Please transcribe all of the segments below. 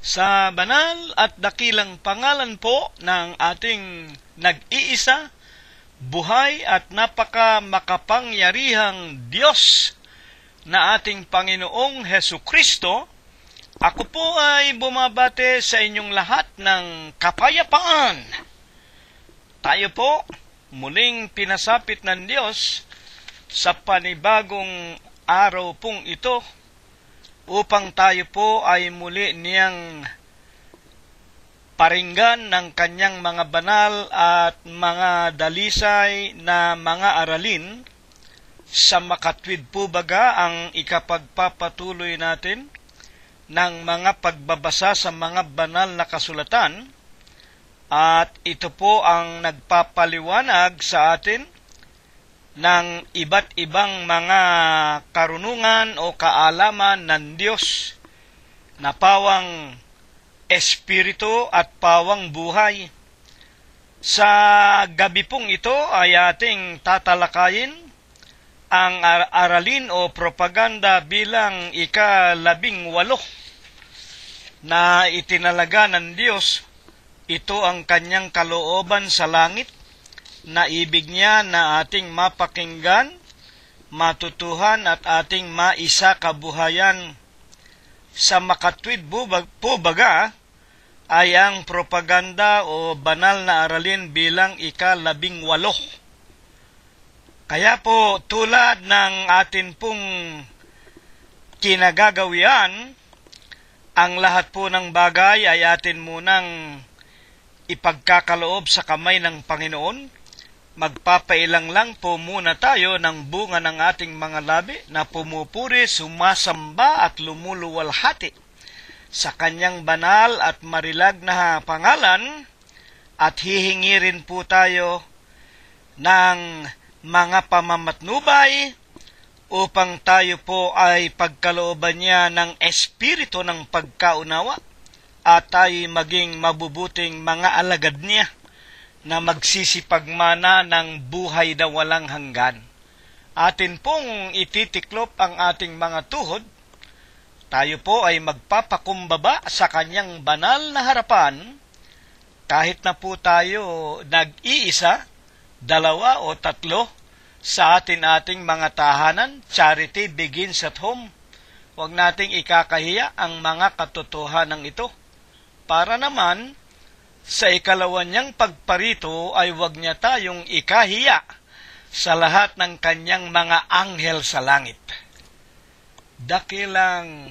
Sa banal at dakilang pangalan po ng ating nag-iisa, buhay at napaka-makapangyarihang Diyos na ating Panginoong Hesukristo, ako po ay bumabate sa inyong lahat ng kapayapaan. Tayo po muling pinasapit ng Diyos sa panibagong araw pong ito upang tayo po ay muli niyang paringgan ng kanyang mga banal at mga dalisay na mga aralin sa makatwid po baga ang ikapagpapatuloy natin ng mga pagbabasa sa mga banal na kasulatan, at ito po ang nagpapaliwanag sa atin ng iba't ibang mga karunungan o kaalaman ng Diyos na pawang espiritu at pawang buhay. Sa gabi pong ito ay ating tatalakayin ang aralin o propaganda bilang ika-18 na itinalaga ng Diyos. Ito ang kanyang kalooban sa langit na ibig niya na ating mapakinggan, matutuhan at ating maisa kabuhayan. Sa makatwid po baga ay ang propaganda o banal na aralin bilang ika-18. Kaya po tulad ng atin pong kinagagawian, ang lahat po ng bagay ay atin munang ipagkakaloob sa kamay ng Panginoon. Magpapailang lang po muna tayo ng bunga ng ating mga labi na pumupuri, sumasamba at lumuluwalhati sa kanyang banal at marilag na pangalan, at hihingi rin po tayo ng mga pamamatnubay upang tayo po ay pagkalooban niya ng espiritu ng pagkaunawa at tayo maging mabubuting mga alagad niya na magsisipagmana ng buhay na walang hanggan. Atin pong ititiklop ang ating mga tuhod. Tayo po ay magpapakumbaba sa kanyang banal na harapan, kahit na po tayo nag-iisa, 2 o 3 sa ating mga tahanan. Charity begins at home. Huwag nating ikakahiya ang mga katotohanan ito, para naman sa ikalawa niyang pagparito ay huwag niya tayong ikahiya sa lahat ng kanyang mga anghel sa langit. Dakilang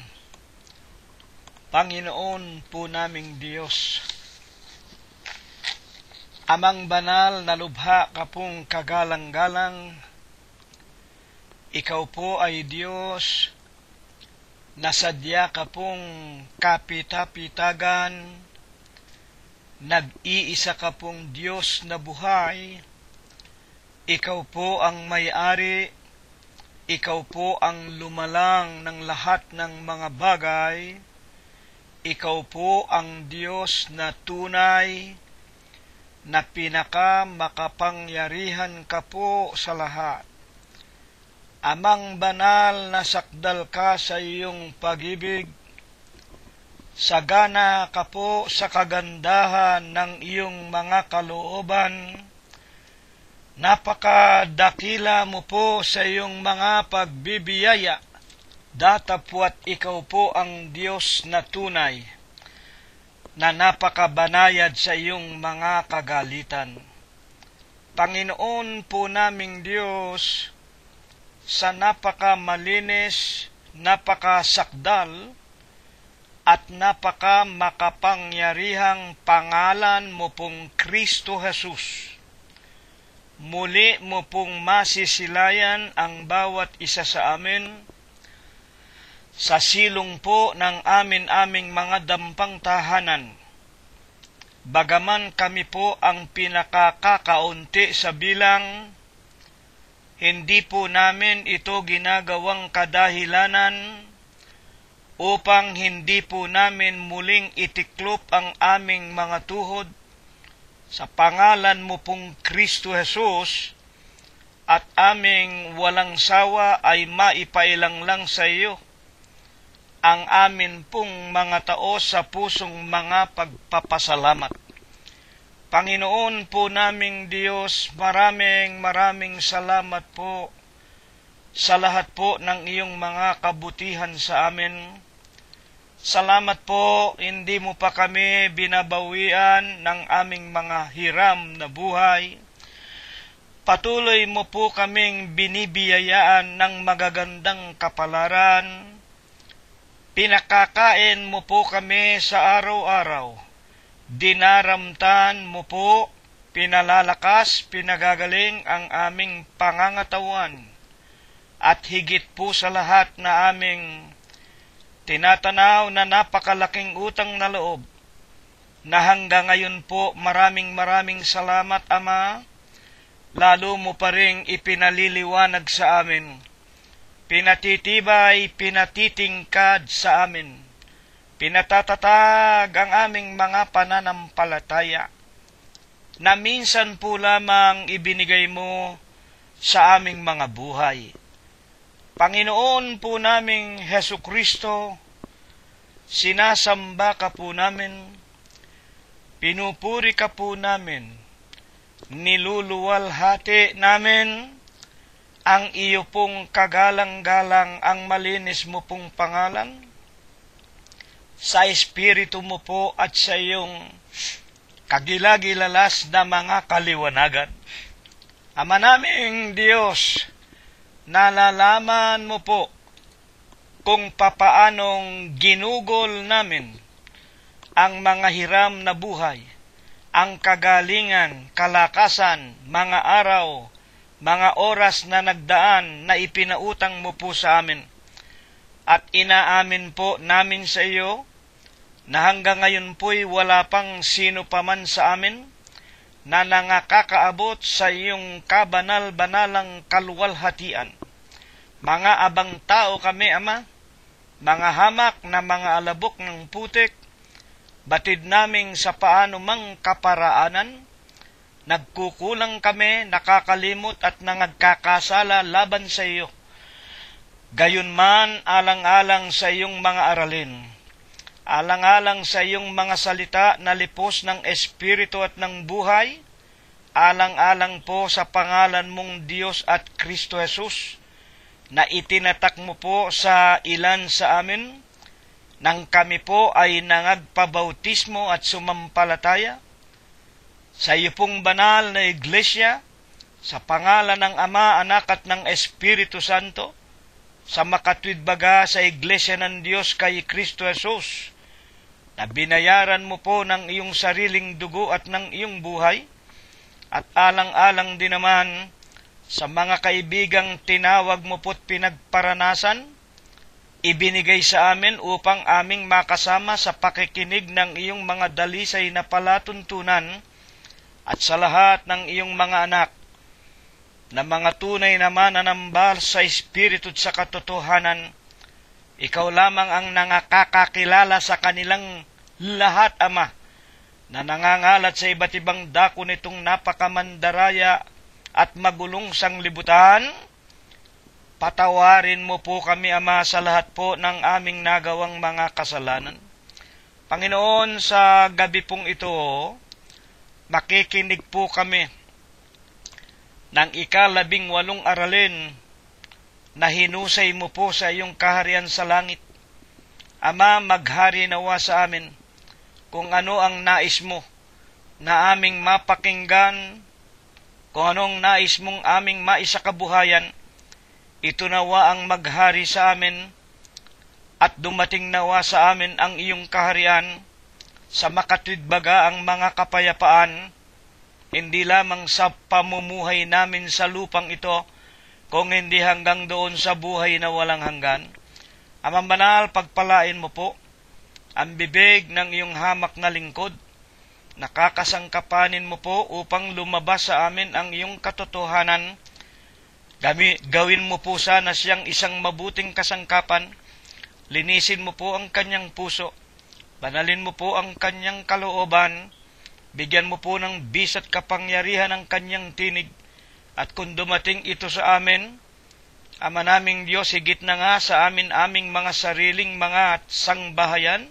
Panginoon po naming Diyos, Amang banal na lubha ka pong kagalang-galang, ikaw po ay Diyos, nasadya ka pong kapita-pitagan, nag-iisa ka pong Diyos na buhay. Ikaw po ang may-ari, ikaw po ang lumalang ng lahat ng mga bagay. Ikaw po ang Diyos na tunay, na pinaka-makapangyarihan ka po sa lahat. Amang banal na sakdal ka sa iyong pag-ibig, sagana ka po sa kagandahan ng iyong mga kalooban, napakadakila mo po sa iyong mga pagbibiyaya, datapwat ikaw po ang Diyos na tunay, na napakabanayad sa iyong mga kagalitan. Panginoon po naming Diyos, sa napakamalinis, napakasakdal, at napaka-makapangyarihang pangalan mo pong Kristo Jesus, muli mo pong masisilayan ang bawat isa sa amin sa silong po ng aming mga dampang tahanan. Bagaman kami po ang pinakakakaunti sa bilang, hindi po namin ito ginagawang kadahilanan upang hindi po namin muling itiklop ang aming mga tuhod sa pangalan mo pong Kristo Jesus, at aming walang sawa ay maipailang lang sa iyo ang amin pong mga taos sa pusong mga pagpapasalamat. Panginoon po naming Diyos, maraming salamat po sa lahat po ng iyong mga kabutihan sa amin. Salamat po, hindi mo pa kami binabawian ng aming mga hiram na buhay. Patuloy mo po kaming binibiyayaan ng magagandang kapalaran. Pinakakain mo po kami sa araw-araw. Dinaramtan mo po, pinalalakas, pinagagaling ang aming pangangatawan. At higit po sa lahat na aming tinatanaw na napakalaking utang na loob, na hanggang ngayon po maraming salamat, Ama. Lalo mo pa ring ipinaliliwanag sa amin, pinatitibay, pinatitingkad sa amin, pinatatatag ang aming mga pananampalataya, na minsan po lamang ibinigay mo sa aming mga buhay. Panginoon po naming Hesukristo, sinasamba ka po namin, pinupuri ka po namin, niluluwalhati namin ang iyo pong kagalang-galang, ang malinis mo pong pangalan, sa Espiritu mo po at sa iyong kagilagilalas na mga kaliwanagan. Ama naming Diyos, nalalaman mo po kung papaanong ginugol namin ang mga hiram na buhay, ang kagalingan, kalakasan, mga araw, mga oras na nagdaan na ipinautang mo po sa amin. At inaamin po namin sa iyo na hanggang ngayon po'y wala pang sino paman sa amin na nangakakaabot sa iyong kabanal-banalang kaluwalhatian. Mga abang tao kami, Ama, mga hamak na mga alabok ng putik, batid naming sa paano mang kaparaanan, nagkukulang kami, nakakalimot at nangagkakasala laban sa iyo. Gayunman, alang-alang sa iyong mga aralin, alang-alang sa iyong mga salita na lipos ng Espiritu at ng buhay, alang-alang po sa pangalan mong Diyos at Kristo Jesus, na itinatak mo po sa ilan sa amin, nang kami po ay nangagpabautismo at sumampalataya sa iyo pong banal na iglesia, sa pangalan ng Ama, Anak at ng Espiritu Santo, sa makatwidbaga sa iglesia ng Diyos kay Kristo Jesus, na binayaran mo po ng iyong sariling dugo at ng iyong buhay, at alang-alang din naman sa mga kaibigang tinawag mo po't pinagparanasan, ibinigay sa amin upang aming makasama sa pakikinig ng iyong mga dalisay na palatuntunan, at sa lahat ng iyong mga anak na mga tunay na mananambal sa Espiritu at sa katotohanan, ikaw lamang ang nakakakilala sa kanilang lahat, Ama, na nangangalat sa iba't ibang dako nitong napakamandaraya at magulong sanglibutan. Patawarin mo po kami, Ama, sa lahat po ng aming nagawang mga kasalanan. Panginoon, sa gabi pong ito, makikinig po kami ng 18 aralin na hinusay mo po sa iyong kaharian sa langit. Ama, maghari nawa sa amin kung ano ang nais mo na aming mapakinggan, kung anong nais mong aming maisakabuhayan. Ito nawa ang maghari sa amin, at dumating nawa sa amin ang iyong kaharian, sa makatwidbaga ang mga kapayapaan, hindi lamang sa pamumuhay namin sa lupang ito, kung hindi hanggang doon sa buhay na walang hanggan. Amang banal, pagpalain mo po ang bibig ng iyong hamak na lingkod, nakakasangkapanin mo po upang lumabas sa amin ang iyong katotohanan. Gawin mo po sana siyang isang mabuting kasangkapan, linisin mo po ang kanyang puso, banalin mo po ang kanyang kalooban, bigyan mo po ng bis at kapangyarihan ang kanyang tinig, at kung dumating ito sa amin, Ama naming Diyos, higit na nga sa aming mga sariling mga sangbahayan,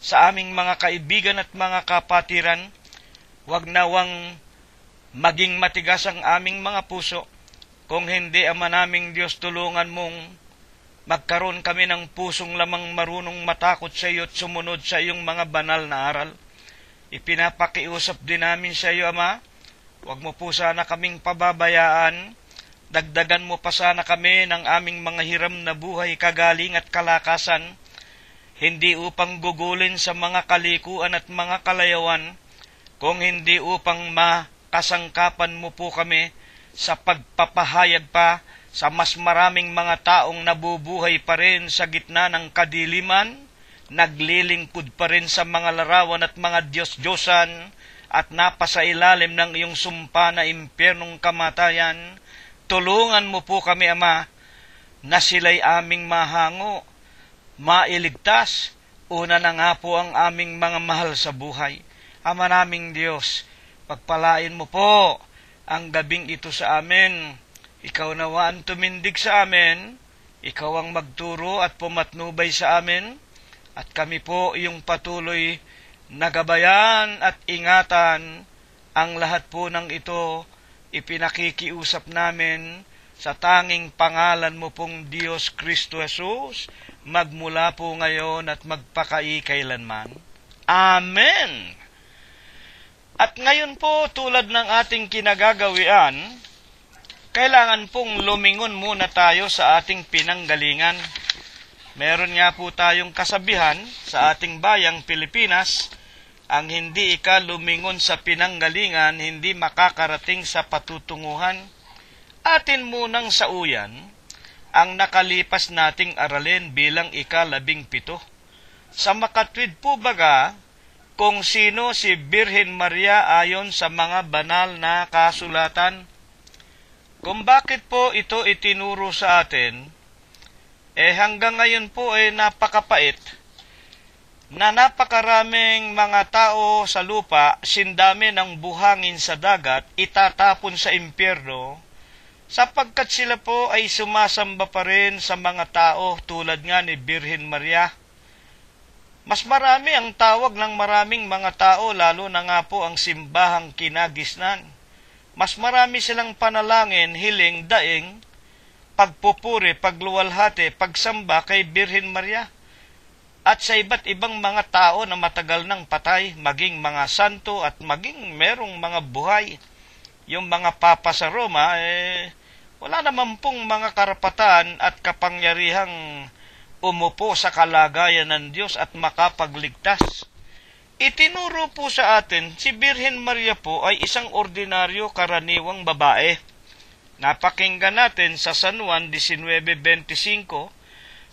sa aming mga kaibigan at mga kapatiran, wag nawang maging matigas ang aming mga puso. Kung hindi, Ama naming Diyos, tulungan mong magkaroon kami ng pusong lamang marunong matakot sa iyo at sumunod sa iyong mga banal na aral. Ipinapakiusap din namin sa iyo, Ama, wag mo po sana kaming pababayaan. Dagdagan mo pa sana kami ng aming mga hiram na buhay, kagaling at kalakasan, hindi upang gugulin sa mga kalikuan at mga kalayawan, kung hindi upang makasangkapan mo po kami sa pagpapahayag pa sa mas maraming mga taong nabubuhay pa rin sa gitna ng kadiliman, naglilingkod pa rin sa mga larawan at mga Diyos-Diyosan, at napasailalim ng iyong sumpa na impyernong kamatayan. Tulungan mo po kami, Ama, na sila'y aming mahango, mailigtas. Una na nga po ang aming mga mahal sa buhay. Ama naming Diyos, pagpalain mo po ang gabing ito sa amin. Ikaw nawaan tumindig sa amin, ikaw ang magturo at pumatnubay sa amin, at kami po iyong patuloy na gabayan at ingatan. Ang lahat po ng ito ipinakikiusap namin sa tanging pangalan mo pong Diyos Kristo Jesus, magmula po ngayon at magpakaikailanman. Amen! At ngayon po, tulad ng ating kinagagawian, kailangan pong lumingon muna tayo sa ating pinanggalingan. Meron nga po tayong kasabihan sa ating bayang Pilipinas, ang hindi lumingon sa pinanggalingan, hindi makakarating sa patutunguhan. Atin munang sauyan ang nakalipas nating aralin bilang 17. Sa makatwid po baga, kung sino si Birhen Maria ayon sa mga banal na kasulatan. Kung bakit po ito itinuro sa atin, hanggang ngayon po napakapait, na napakaraming mga tao sa lupa, sindami ng buhangin sa dagat, itatapon sa impyerno, sapagkat sila po ay sumasamba pa rin sa mga tao tulad nga ni Birhen Maria. Mas marami ang tawag ng maraming mga tao, lalo na nga po ang simbahang kinagisnan. Mas marami silang panalangin, hiling, daing, pagpupuri, pagluwalhati, pagsamba kay Birhen Maria. At sa iba't ibang mga tao na matagal nang patay, maging mga santo at maging merong mga buhay. Yung mga papa sa Roma, wala naman pong mga karapatan at kapangyarihang umupo sa kalagayan ng Diyos at makapagligtas. Itinuro po sa atin, si Birhen Maria po ay isang ordinaryo karaniwang babae. Napakinggan natin sa San Juan 19:25,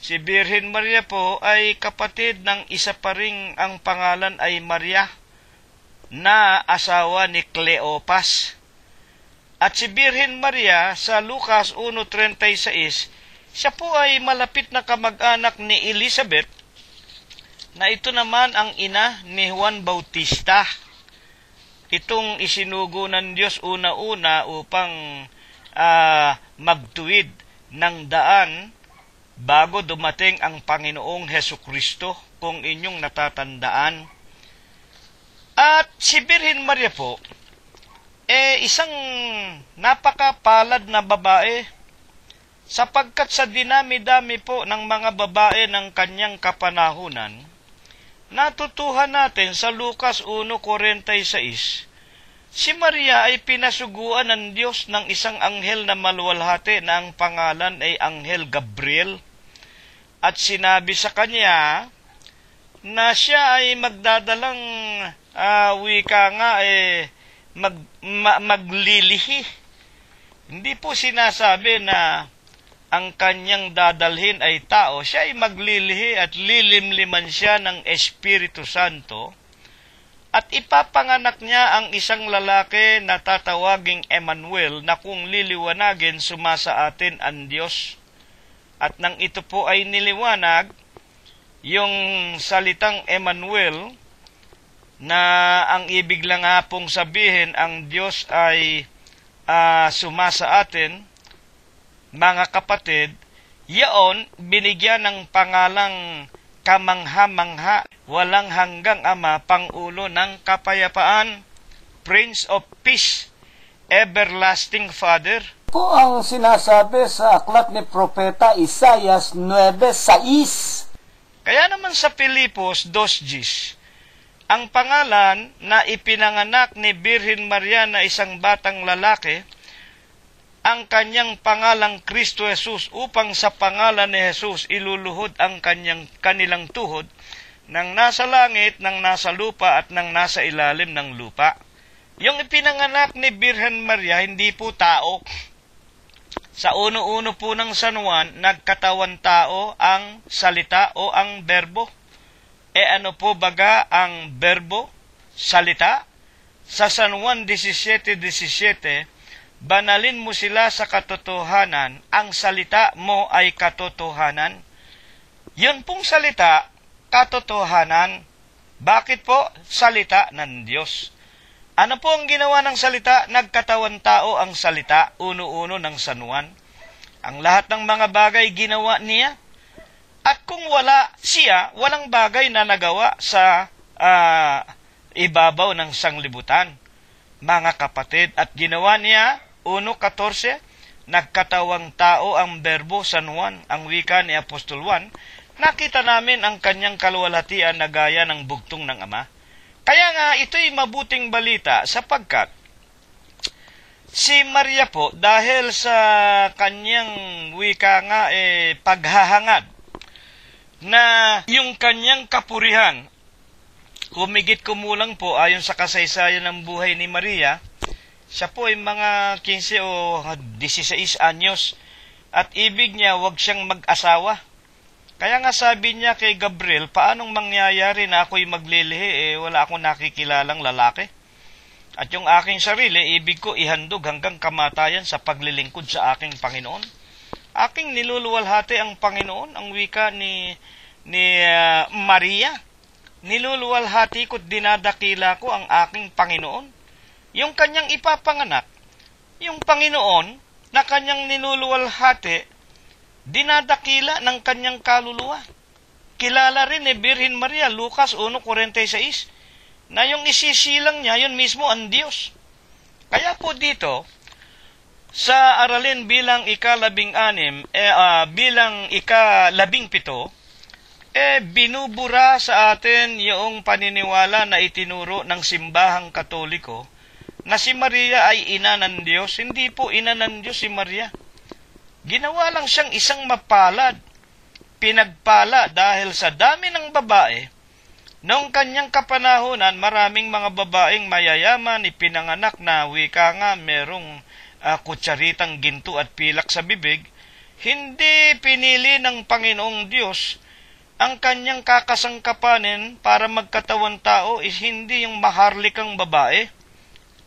si Birhen Maria po ay kapatid ng isa pa ring ang pangalan ay Maria, na asawa ni Cleopas. At si Birhen Maria sa Lucas 1:36, siya po ay malapit na kamag-anak ni Elizabeth, na ito naman ang ina ni Juan Bautista. Itong isinugo ng Diyos una-una upang magtuwid ng daan bago dumating ang Panginoong Hesukristo, kung inyong natatandaan. At si Birhen Maria po, isang napakapalad na babae, sapagkat sa dinami-dami po ng mga babae ng kanyang kapanahunan, natutuhan natin sa Lucas 1:46, si Maria ay pinasuguan ng Diyos ng isang anghel na maluwalhati na ang pangalan ay Anghel Gabriel. At sinabi sa kanya na siya ay magdadalang maglilihi. Hindi po sinasabi na ang kanyang dadalhin ay tao. Siya ay maglilihi at lilimliman siya ng Espiritu Santo. At ipapanganak niya ang isang lalaki na tatawaging Emmanuel, na kung liliwanagin, sumasa atin ang Diyos. At nang ito po ay niliwanag, yung salitang Emmanuel, na ang ibig lang nga pong sabihin, ang Diyos ay sumasa atin, Mga kapatid, yaon binigyan ng pangalang kamangha-mangha, walang hanggang Ama, Pangulo ng kapayapaan, Prince of Peace, Everlasting Father. Po ang sinasabi sa aklat ni Propeta Isaias 9:6. Kaya naman sa Filipos 2:10, ang pangalan na ipinanganak ni Birhen Maria na isang batang lalaki, ang kanyang pangalang Kristo Jesus, upang sa pangalan ni Jesus iluluhod ang kanilang tuhod ng nasa langit, ng nasa lupa at ng nasa ilalim ng lupa. Yung ipinanganak ni Birhen Maria, hindi po tao. Sa uno-uno po ng San Juan, nagkatawan tao ang salita o ang berbo. Ano po baga ang berbo, salita? Sa San Juan 17:17, banalin mo sila sa katotohanan, ang salita mo ay katotohanan. Yun pong salita, katotohanan. Bakit po? Salita ng Diyos. Ano po ang ginawa ng salita? Nagkatawan tao ang salita, uno-uno ng San Juan. Ang lahat ng mga bagay ginawa niya. At kung wala siya, walang bagay na nagawa sa ibabaw ng sanglibutan. Mga kapatid, at ginawa niya, 1:14, nagkatawang tao ang berbo, San Juan, ang wika ni Apostol Juan. Nakita namin ang kanyang kaluwalhatian na gaya ng bugtong ng Ama. Kaya nga, ito'y mabuting balita sapagkat si Maria po, dahil sa kanyang wika nga, paghahangad, na yung kanyang kapurihan, humigit kumulang po ayon sa kasaysayan ng buhay ni Maria, siya po ay mga 15 o 16 anyos at ibig niya wag siyang mag-asawa. Kaya nga sabi niya kay Gabriel, paanong mangyayari na ako'y maglilihi, wala akong nakikilalang lalaki? At yung aking sarili, ibig ko ihandog hanggang kamatayan sa paglilingkod sa aking Panginoon. Aking niluluwalhati ang Panginoon, ang wika ni Maria. Niluluwalhati ko't dinadakila ko ang aking Panginoon. Yung kanyang ipapanganak, yung Panginoon na kanyang niluluwalhati, dinadakila ng kanyang kaluluwa. Kilala rin ni Birhen Maria, Lucas 1:46, na yung isisilang niya, yun mismo ang Diyos. Kaya po dito, sa aralin bilang ika-16, bilang ika-17, binubura sa atin yung paniniwala na itinuro ng simbahang Katoliko na si Maria ay ina ng Diyos. Hindi po ina ng Diyos si Maria. Ginawa lang siyang isang mapalad, pinagpala dahil sa dami ng babae. Noong kanyang kapanahunan, maraming mga babaeng mayayaman, ipinanganak na wika nga merong kutsaritang ginto at pilak sa bibig. Hindi pinili ng Panginoong Diyos ang kanyang kakasangkapanin para magkatawan tao is hindi yung maharlikang babae,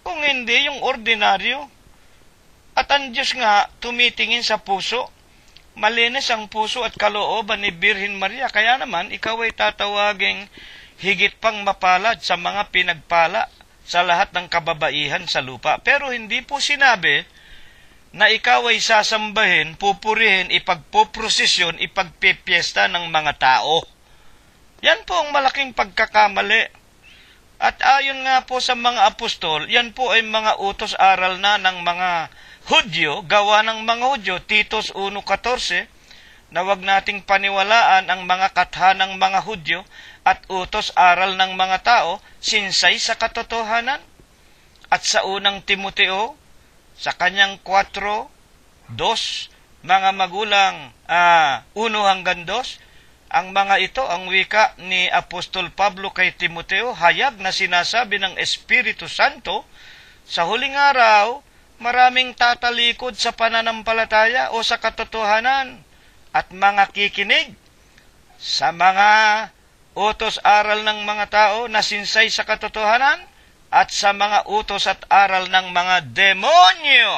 kung hindi yung ordinaryo. At ang Diyos nga tumitingin sa puso. Malinis ang puso at kalooban ni Birhen Maria. Kaya naman, ikaw ay tatawaging higit pang mapalad sa mga pinagpala sa lahat ng kababaihan sa lupa. Pero hindi po sinabi na ikaw ay sasambahin, pupurihin, ipagpoprosesyon, ipagpipiesta ng mga tao. Yan po ang malaking pagkakamali. At ayon nga po sa mga apostol, yan po ay mga utos-aral na ng mga Hudyo, gawa ng mga Hudyo, Titos 1:14, na wag nating paniwalaan ang mga kathanang mga Hudyo at utos-aral ng mga tao, sinsay sa katotohanan. At sa unang Timoteo, sa kanyang 4:2, mga magulang 1-2, ang mga ito, ang wika ni Apostol Pablo kay Timoteo, hayag na sinasabi ng Espiritu Santo, sa huling araw, maraming tatalikod sa pananampalataya o sa katotohanan at mga kikinig sa mga utos-aral ng mga tao na sinsay sa katotohanan at sa mga utos at aral ng mga demonyo.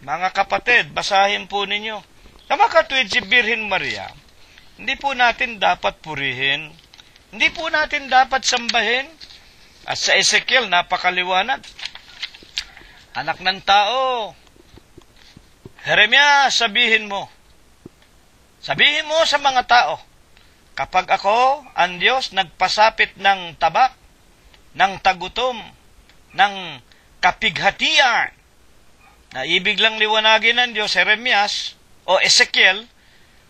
Mga kapatid, basahin po ninyo. Sa makatwid si Birhen Maria, hindi po natin dapat purihin, hindi po natin dapat sambahin. At sa Ezekiel, napakaliwanag. Anak ng tao, Jeremias, sabihin mo sa mga tao, kapag ako, ang Diyos, nagpasapit ng tabak, ng tagutom, ng kapighatian, na ibig lang liwanagin ng Diyos, Jeremias o Ezekiel,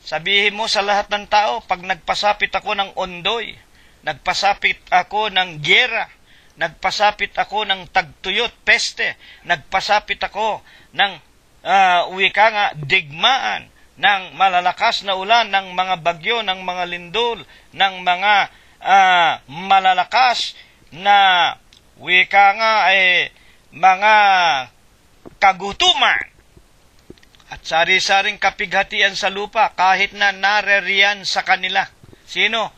sabihin mo sa lahat ng tao, pag nagpasapit ako ng ondoy, nagpasapit ako ng gyera, nagpasapit ako ng tagtuyot, peste, nagpasapit ako ng digmaan, ng malalakas na ulan, ng mga bagyo, ng mga lindol, ng mga malalakas na mga kagutuman at sari-saring kapighatian sa lupa kahit na naririyan sa kanila. Sino?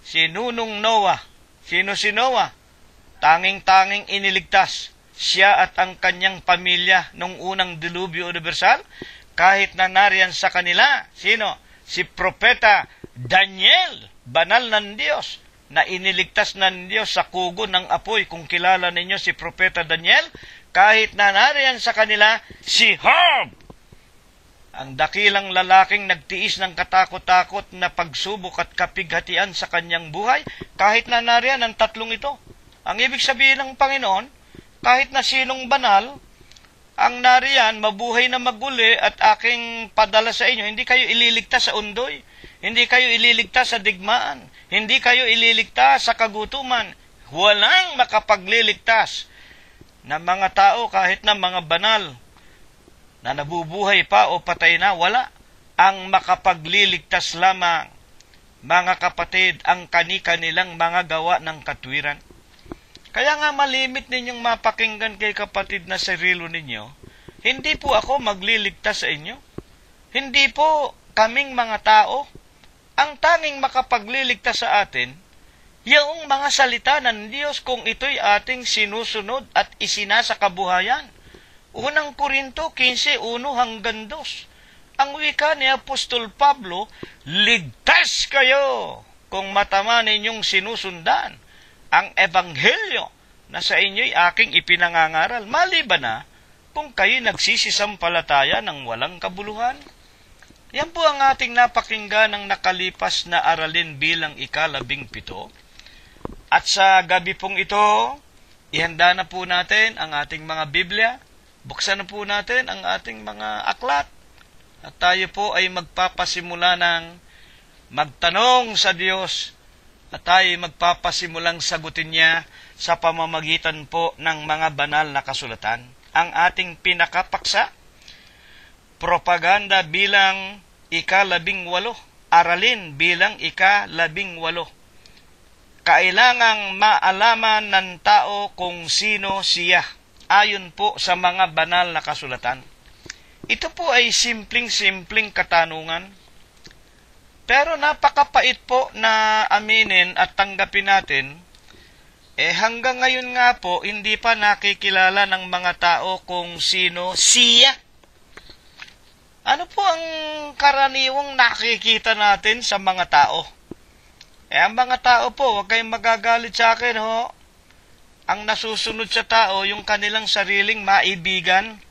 Si Nunong Noah. Sino si Noah? Tanging-tanging iniligtas siya at ang kanyang pamilya nung unang dilubyo universal kahit na nariyan sa kanila. Sino? Si Propeta Daniel, banal ng Diyos, na iniligtas ng Diyos sa kugo ng apoy. Kung kilala ninyo si Propeta Daniel, kahit na nariyan sa kanila, si Job, ang dakilang lalaking nagtiis ng katakot-takot na pagsubok at kapighatian sa kanyang buhay, kahit na nariyan ang tatlong ito. Ang ibig sabihin ng Panginoon, kahit na sinong banal, ang nariyan, mabuhay na maguli at aking padala sa inyo, hindi kayo ililigtas sa undoy, hindi kayo ililigtas sa digmaan, hindi kayo ililigtas sa kagutuman. Walang makapagliligtas na mga tao kahit na mga banal na nabubuhay pa o patay na, wala. Ang makapagliligtas lamang, mga kapatid, ang kani-kanilang mga gawa ng katwiran. Kaya nga malimit ninyong mapakinggan kay kapatid na sarilo ninyo, hindi po ako magliligtas sa inyo. Hindi po kaming mga tao. Ang tanging makapagliligtas sa atin, yung mga salita ng Diyos kung ito'y ating sinusunod at isinasa kabuhayan. Unang Korinto 15:1-2. Ang wika ni Apostol Pablo, ligtas kayo kung matama ninyong sinusundan ang ebanghelyo na sa inyo'y aking ipinangangaral, maliban na kung kayo nagsisisampalataya ng walang kabuluhan. Yan po ang ating napakinggan ng nakalipas na aralin bilang ika-17. At sa gabi pong ito, ihanda na po natin ang ating mga Biblia, buksan na po natin ang ating mga aklat, at tayo po ay magpapasimula ng magtanong sa Diyos, at tayo magpapasimulang sagutin niya sa pamamagitan po ng mga banal na kasulatan. Ang ating pinakapaksa, propaganda bilang ika-18, aralin bilang ika-18. Kailangang maalaman ng tao kung sino siya, ayon po sa mga banal na kasulatan. Ito po ay simpleng katanungan, pero napakapait po na aminin at tanggapin natin. Hanggang ngayon nga po, hindi pa nakikilala ng mga tao kung sino siya. Ano po ang karaniwang nakikita natin sa mga tao? Ang mga tao po, huwag kayong magagalit sa akin, ho. Ang nasusunod sa tao, yung kanilang sariling maibigan.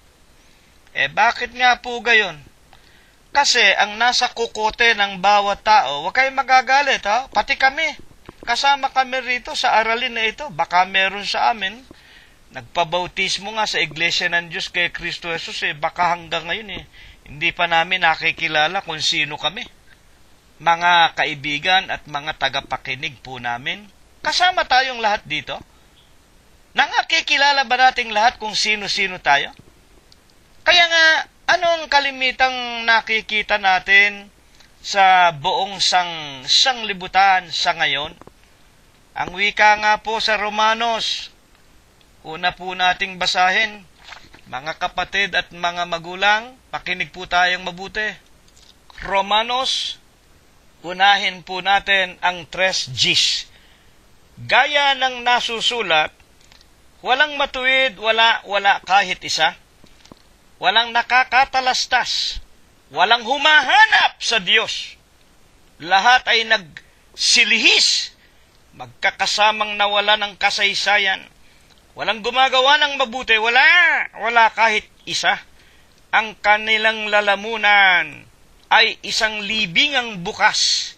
Bakit nga po gayon? Kasi ang nasa kukote ng bawat tao, huwag kayong magagalit, ha? Pati kami. Kasama kami rito sa aralin na ito. Baka meron sa amin. Nagpabautismo nga sa Iglesia ng Diyos kay Kristo Jesus. Baka hanggang ngayon hindi pa namin nakikilala kung sino kami. Mga kaibigan at mga tagapakinig po namin. Kasama tayong lahat dito. Nakikilala ba nating lahat kung sino-sino tayo? Kaya nga, anong kalimitang nakikita natin sa buong sanglibutan sa ngayon? Ang wika nga po sa Romanos, una po nating basahin, mga kapatid at mga magulang, pakinig po tayong mabuti. Romanos, unahin po natin ang 3 Gs. Gaya ng nasusulat, walang matuwid, wala kahit isa. Walang nakakatalastas, walang humahanap sa Diyos. Lahat ay nagsilihis, magkakasamang nawala ng kasaysayan. Walang gumagawa ng mabuti, wala kahit isa. ang kanilang lalamunan ay isang libingang bukas,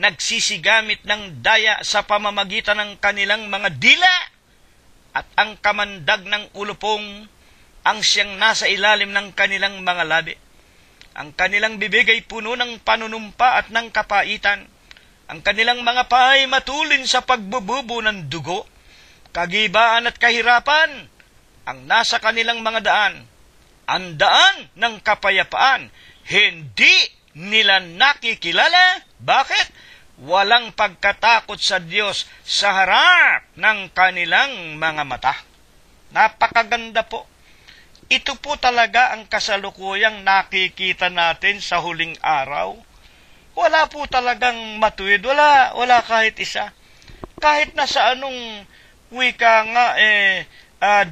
nagsisigamit ng daya sa pamamagitan ng kanilang mga dila, at ang kamandag ng ulupong ang siyang nasa ilalim ng kanilang mga labi. Ang kanilang bibig ay puno ng panunumpa at ng kapaitan. Ang kanilang mga paa ay matulin sa pagbububo ng dugo. Kagibaan at kahirapan ang nasa kanilang mga daan. Ang daan ng kapayapaan, hindi nila nakikilala. Bakit? Walang pagkatakot sa Diyos sa harap ng kanilang mga mata. Napakaganda po. Ito po talaga ang kasalukuyang nakikita natin sa huling araw. Wala po talagang matuwid. Wala kahit isa. Kahit na sa anong wika nga,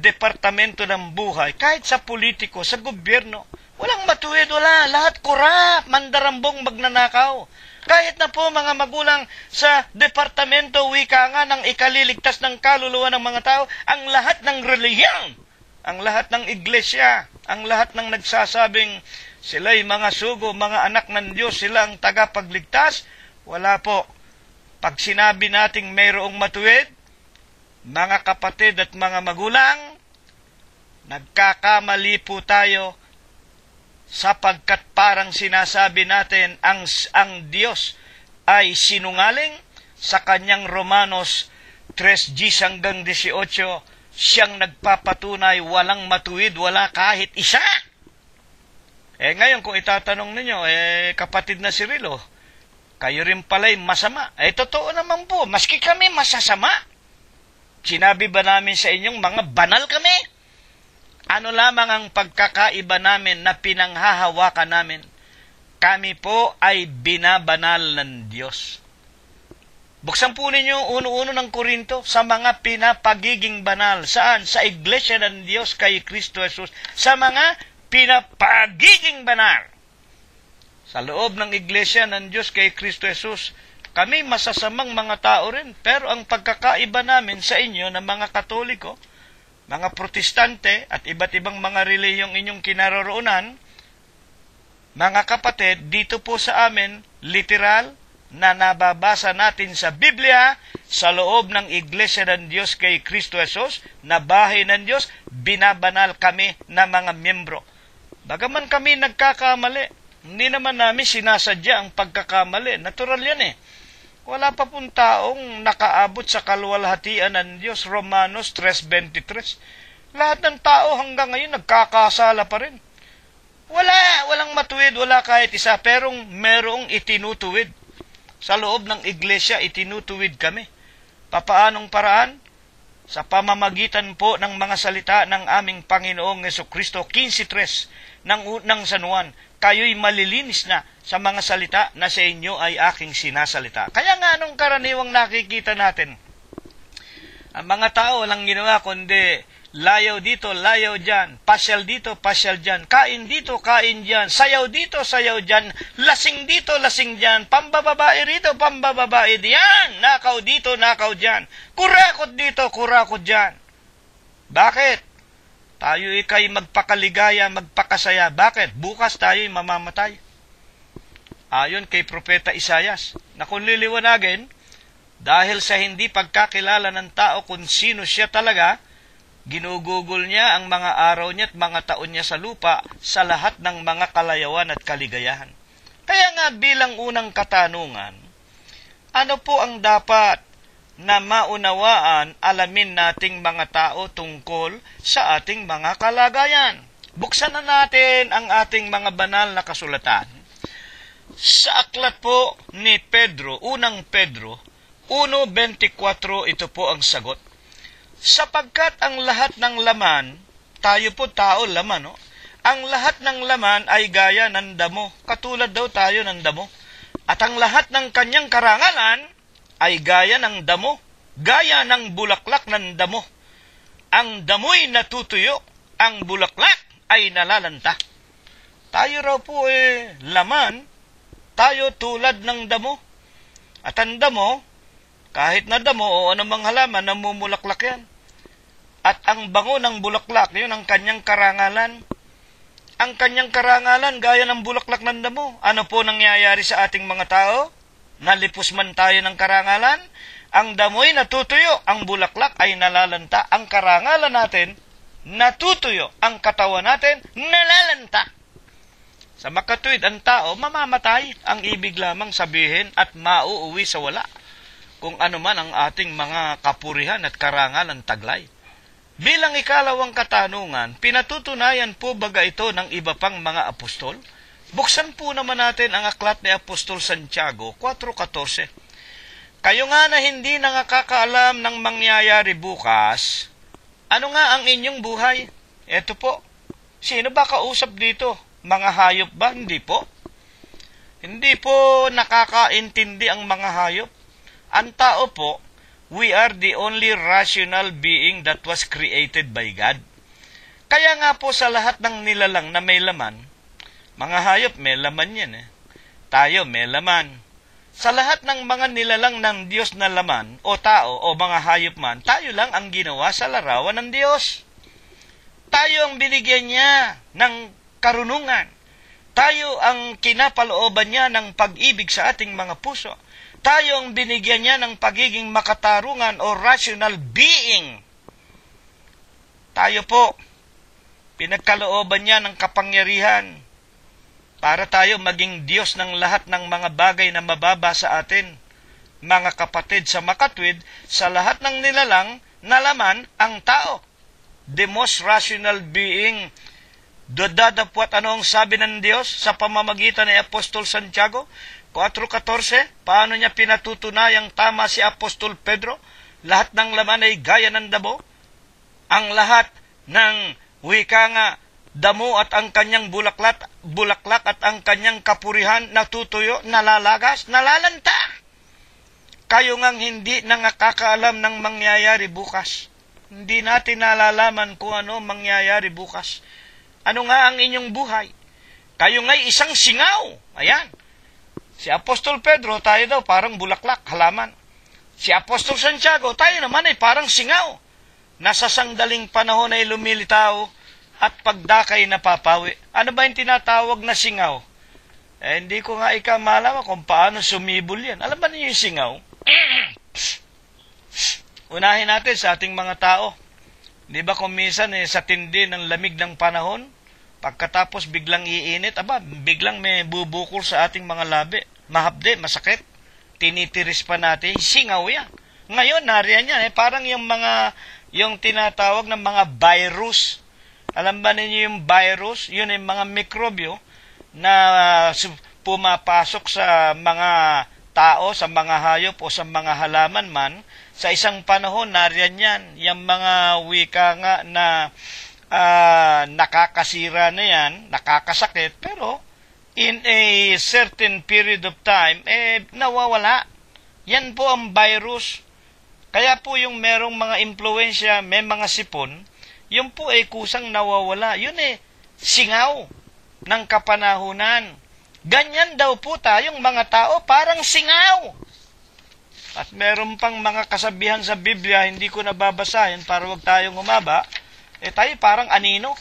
departamento ng buhay, kahit sa politiko, sa gobyerno, walang matuwid, wala. Lahat kurap, mandarambong, magnanakaw. Kahit na po mga magulang sa departamento, wika nga ng ikaliligtas ng kaluluwa ng mga tao, ang lahat ng relihiyon, ang lahat ng iglesia, ang lahat ng nagsasabing sila'y mga sugo, mga anak ng Diyos, sila ang tagapagligtas, wala po. Pag sinabi nating mayroong matuwid, mga kapatid at mga magulang, nagkakamali po tayo sapagkat parang sinasabi natin ang Diyos ay sinungaling. Sa kanyang Romanos 3:10 hanggang 18, siyang nagpapatunay walang matuwid, wala kahit isa. Ngayon kung itatanong ninyo, kapatid na Cirilo, kayo rin pala'y masama. Totoo naman po, maski kami masasama. Sinabi ba namin sa inyong mga banal kami? Ano lamang ang pagkakaiba namin na pinanghahawakan namin? Kami po ay binabanal ng Diyos. Buksan po ninyo uno-uno ng Korinto sa mga pinapagiging banal. Saan? Sa Iglesia ng Diyos kay Kristo Jesus. Sa mga pinapagiging banal. Sa loob ng Iglesia ng Diyos kay Kristo Jesus, kami masasamang mga tao rin, pero ang pagkakaiba namin sa inyo na mga Katoliko, mga Protestante at iba't ibang mga reliyong inyong kinaroroonan, mga kapatid, dito po sa amin, literal na nababasa natin sa Biblia, sa loob ng Iglesia ng Diyos kay Kristo Jesus, na bahay ng Diyos, binabanal kami na mga miyembro. Bagaman kami nagkakamali, hindi naman namin sinasadya ang pagkakamali. Natural yan Wala pa pong taong nakaabot sa kaluwalhatian ng Diyos, Romanos 3:23. Lahat ng tao hanggang ngayon nagkakasala pa rin. Walang matuwid, wala kahit isa, pero merong itinutuwid. Sa loob ng iglesia, itinutuwid kami. Papaanong paraan? Sa pamamagitan po ng mga salita ng aming Panginoong Jesucristo, 15:3 ng San Juan, kayo'y malilinis na sa mga salita na sa inyo ay aking sinasalita. Kaya nga anong karaniwang nakikita natin? Ang mga tao walang ginawa kundi layaw dito, layaw dyan, pasyal dito, pasyal dyan, kain dito, kain dyan, sayaw dito, sayaw dyan, lasing dito, lasing dyan, pambababae rito, pambababae diyan, nakaw dito, nakaw dyan, kurakot dito, kurakot dyan. Bakit? Tayo ikay magpakaligaya, magpakasaya. Bakit? Bukas tayo'y mamamatay. Ayon kay Propeta Isayas, na kung liliwanagin, dahil sa hindi pagkakilala ng tao kung sino siya talaga, ginugugol niya ang mga araw niya at mga taon niya sa lupa sa lahat ng mga kalayawan at kaligayahan. Kaya nga bilang unang katanungan, ano po ang dapat na maunawaan, alamin nating mga tao tungkol sa ating mga kalagayan? Buksan na natin ang ating mga banal na kasulatan. Sa aklat po ni Pedro, unang Pedro, 1:24, ito po ang sagot. Sapagkat ang lahat ng laman, tayo po tao laman, ang lahat ng laman ay gaya ng damo, katulad daw tayo ng damo. At ang lahat ng kanyang karangalan ay gaya ng damo, gaya ng bulaklak ng damo. Ang damo'y natutuyo, ang bulaklak ay nalalanta. Tayo raw po laman, tayo tulad ng damo. At ang damo, kahit na damo o anumang halaman, namumulaklak yan. At ang bango ng bulaklak, yun ang kanyang karangalan. ang kanyang karangalan gaya ng bulaklak ng damo. Ano po nangyayari sa ating mga tao? Nalipos man tayo ng karangalan, ang damo'y natutuyo, ang bulaklak ay nalalanta, ang karangalan natin natutuyo, ang katawan natin nalalanta. Sa makatuwid, ang tao mamamatay, ang ibig lamang sabihin, at mauuwi sa wala, kung ano man ang ating mga kapurihan at karangalan taglay. Bilang ikalawang katanungan, pinatutunayan po baga ito ng iba pang mga apostol? Buksan po naman natin ang aklat ni Apostol Santiago 4:14. Kayo nga na hindi nakakaalam ng mangyayari bukas, ano nga ang inyong buhay? Eto po, sino ba kausap dito? Mga hayop ba? Hindi po. Hindi po nakakaintindi ang mga hayop. Ang tao po, we are the only rational being that was created by God. Kaya nga po sa lahat ng nilalang na may laman, mga hayop may laman yan Tayo may laman. Sa lahat ng mga nilalang ng Diyos na laman, o tao, o mga hayop man, tayo lang ang ginawa sa larawan ng Diyos. Tayo ang binigyan niya ng karunungan. Tayo ang kinapalooban niya ng pag-ibig sa ating mga puso. Tayo ang binigyan niya ng pagiging makatarungan o rational being. Tayo po, pinagkalooban niya ng kapangyarihan para tayo maging Diyos ng lahat ng mga bagay na mababa sa atin. Mga kapatid, sa makatwid, sa lahat ng nilalang na laman ang tao. The most rational being. Dadapwat ano ang sabi ng Diyos sa pamamagitan ni Apostol Santiago 4:14? Paano niya pinatutunayang tama si Apostol Pedro? Lahat ng laman ay gaya ng damo. Ang lahat ng wika nga, damo at ang kanyang bulaklak at ang kanyang kapurihan natutuyo, nalalagas, nalalanta. Kayo ngang hindi nakakaalam ng mangyayari bukas. Hindi natin nalalaman kung ano mangyayari bukas. Ano nga ang inyong buhay? Kayo nga'y isang singaw. Ayan. Si Apostol Pedro, tayo daw parang bulaklak, halaman. Si Apostol Santiago, tayo naman ay parang singaw. Nasa sangdaling panahon ay lumilitaw at pagdakay napapawi. Ano ba yung tinatawag na singaw? Hindi ko nga malaman kung paano sumibol yan. Alam ba niyo yung singaw? Unahin natin sa ating mga tao. Di ba kung minsan sa tindi ng lamig ng panahon, pagkatapos biglang iinit, biglang may bubukol sa ating mga labi. Mahapde, masakit. Tinitiris pa natin. Singaw yan. Ngayon, nariyan yan. Parang yung tinatawag ng mga virus. Alam ba ninyo yung virus? Yun yung mga mikrobyo na pumapasok sa mga tao, sa mga hayop o sa mga halaman man. Sa isang panahon, nariyan yan. Yung mga wika nga na nakakasira na yan, nakakasakit, pero in a certain period of time, nawawala. Yan po ang virus. Kaya po yung merong mga impluensya, may mga sipon, yun po kusang nawawala. Yun singaw ng kapanahunan. Ganyan daw po tayong mga tao, parang singaw. At meron pang mga kasabihan sa Biblia, hindi ko nababasahin para wag tayong umaba. Tayo parang anino.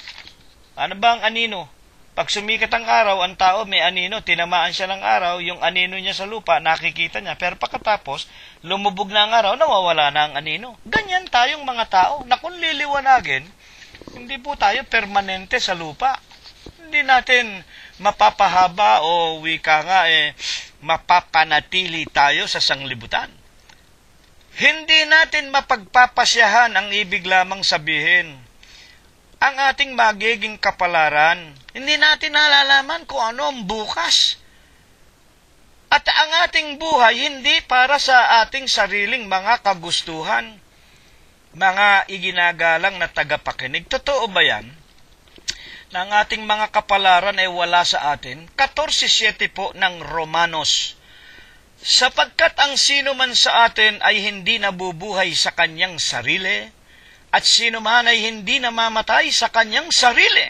Ano ba ang anino? Pag sumikat ang araw, ang tao may anino, tinamaan siya ng araw, yung anino niya sa lupa, nakikita niya. Pero pagkatapos, lumubog na ang araw, nawawala na ang anino. Ganyan tayong mga tao, na kung liliwanagin, hindi po tayo permanente sa lupa. Hindi natin mapapahaba o wika nga, mapapanatili tayo sa sanglibutan. Hindi natin mapagpapasyahan ang ibig lamang sabihin. Ang ating magiging kapalaran, hindi natin nalalaman kung ano ang bukas. At ang ating buhay, hindi para sa ating sariling mga kagustuhan, mga iginagalang na tagapakinig. Totoo ba yan? Na ang ating mga kapalaran ay wala sa atin? 14:7 po ng Romanos. Sapagkat ang sino man sa atin ay hindi nabubuhay sa kanyang sarili, at sino man ay hindi namamatay sa kanyang sarili.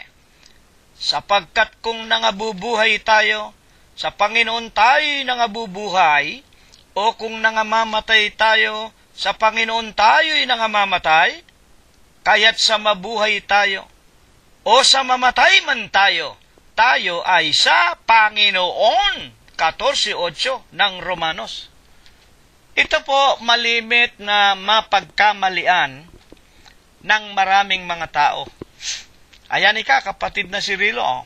Sapagkat kung nangabubuhay tayo, sa Panginoon tayo'y nangabubuhay, o kung nangamamatay tayo, sa Panginoon tayo'y nangamamatay, kaya't sa mabuhay tayo, o sa mamatay man tayo, tayo ay sa Panginoon. 14:8 ng Romanos. Ito po malimit na mapagkamalian ng maraming mga tao. Ayan kapatid na Cirilo.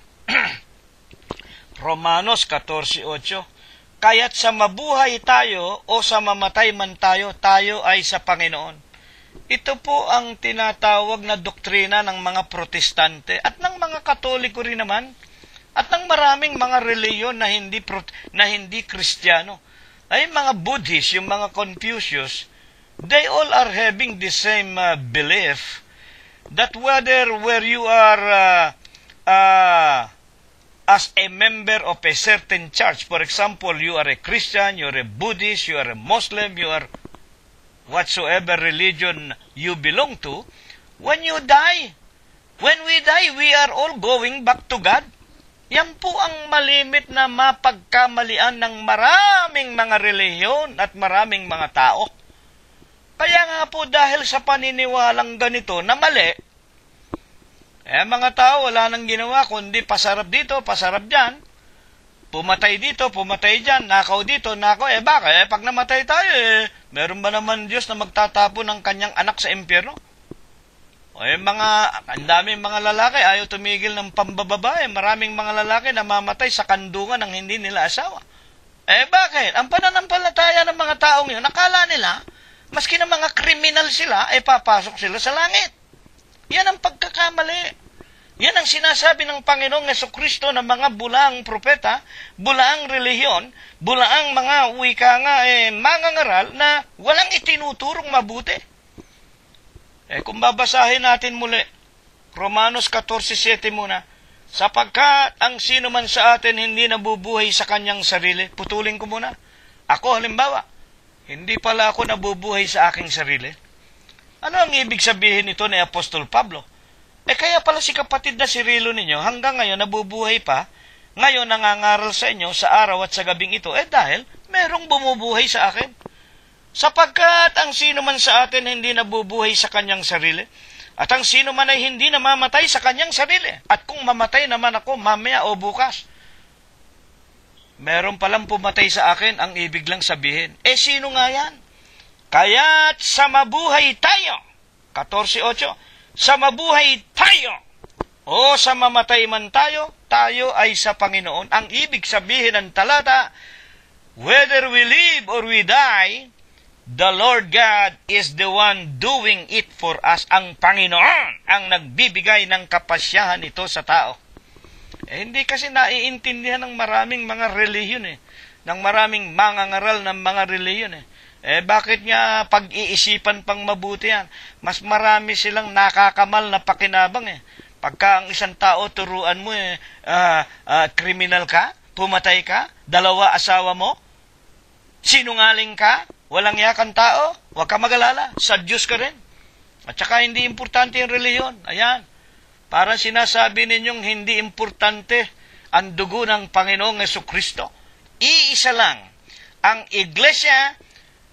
Romanos 14:8. Kaya't sa mabuhay tayo o sa mamatay man tayo, tayo ay sa Panginoon. Ito po ang tinatawag na doktrina ng mga Protestante at ng mga Katoliko rin naman at ng maraming mga reliyon na hindi Kristiyano. Ay mga Buddhist, yung mga Confucius, they all are having the same belief that where you are as a member of a certain church, for example, you are a Christian, you are a Buddhist, you are a Muslim, you are whatsoever religion you belong to, when we die, we are all going back to God. Yan po ang malimit na mapagkamalian ng maraming mga reliyon at maraming mga tao. Kaya nga po dahil sa paniniwalang ganito na mali, mga tao wala nang ginawa kundi pasarap dito, pasarap dyan, pumatay dito, pumatay dyan, nakaw dito, nakaw. Bakit? Pag namatay tayo, meron ba naman Diyos na magtatapon ng kanyang anak sa impyerno? Ang daming mga lalaki ayaw tumigil ng pambababae. Maraming mga lalaki na mamatay sa kandungan ng hindi nila asawa. Bakit? Ang pananampalataya ng mga taong yun, nakala nila, maski na mga kriminal sila, papasok sila sa langit. Yan ang pagkakamali. Yan ang sinasabi ng Panginoong Jesucristo ng mga bulaang propeta, bulaang relihiyon, bulaang mga wika nga, mangangaral na walang itinuturong mabuti. Kung babasahin natin muli, Romanos 14:7 muna, sapagkat ang sino man sa atin hindi nabubuhay sa kanyang sarili, putulin ko muna. Ako halimbawa, hindi pala ako nabubuhay sa aking sarili. Ano ang ibig sabihin nito ni Apostol Pablo? Kaya pala si kapatid na Cirilo ninyo, hanggang ngayon nabubuhay pa, ngayon nangangaral sa inyo sa araw at sa gabing ito, dahil merong bumubuhay sa akin. Sapagkat ang sino man sa atin hindi nabubuhay sa kanyang sarili, at ang sino man ay hindi namamatay sa kanyang sarili. At kung mamatay naman ako mamaya o bukas, meron palang pumatay sa akin, ang ibig lang sabihin. Sino nga yan? Kaya't sa mabuhay tayo, 14:8, sa mabuhay tayo, o sa mamatay man tayo, tayo ay sa Panginoon. Ang ibig sabihin ng talata, whether we live or we die, the Lord God is the one doing it for us. Ang Panginoon ang nagbibigay ng kapasyahan ito sa tao. Hindi kasi naiintindihan ng maraming mga relihiyon ng maraming mangangaral ng mga relihiyon bakit nga pag-iisipan pang mabuti yan? Mas marami silang nakakamal na pakinabang Pagka ang isang tao turuan mo kriminal ka, pumatay ka, 2 asawa mo, sinungaling ka, walang yakang tao, huwag ka mag-alala, sa Diyos ka rin. At saka hindi importante yung reliyon. Ayan, para sinasabi ninyong hindi importante ang dugo ng Panginoong Jesucristo. Iisa lang ang iglesia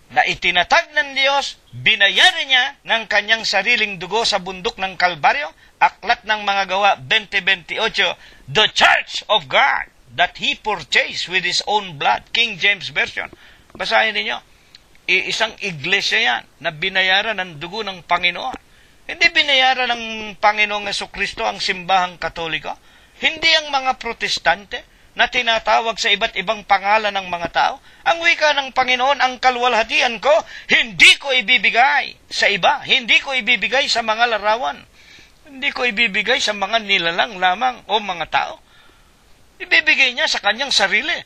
na itinatag ng Diyos, binayaran niya ng kanyang sariling dugo sa bundok ng Kalbaryo, Aklat ng mga Gawa 20:28, the Church of God that He purchased with His own blood, King James Version. Basahin niyo. Isang iglesia yan na binayaran ng dugo ng Panginoon. Hindi binayaran ng Panginoong Jesucristo ang simbahang Katoliko. Hindi ang mga Protestante na tinatawag sa iba't ibang pangalan ng mga tao. Ang wika ng Panginoon, ang kaluwalhatian ko, hindi ko ibibigay sa iba. Hindi ko ibibigay sa mga larawan. Hindi ko ibibigay sa mga nilalang lamang o mga tao. Ibibigay niya sa kanyang sarili.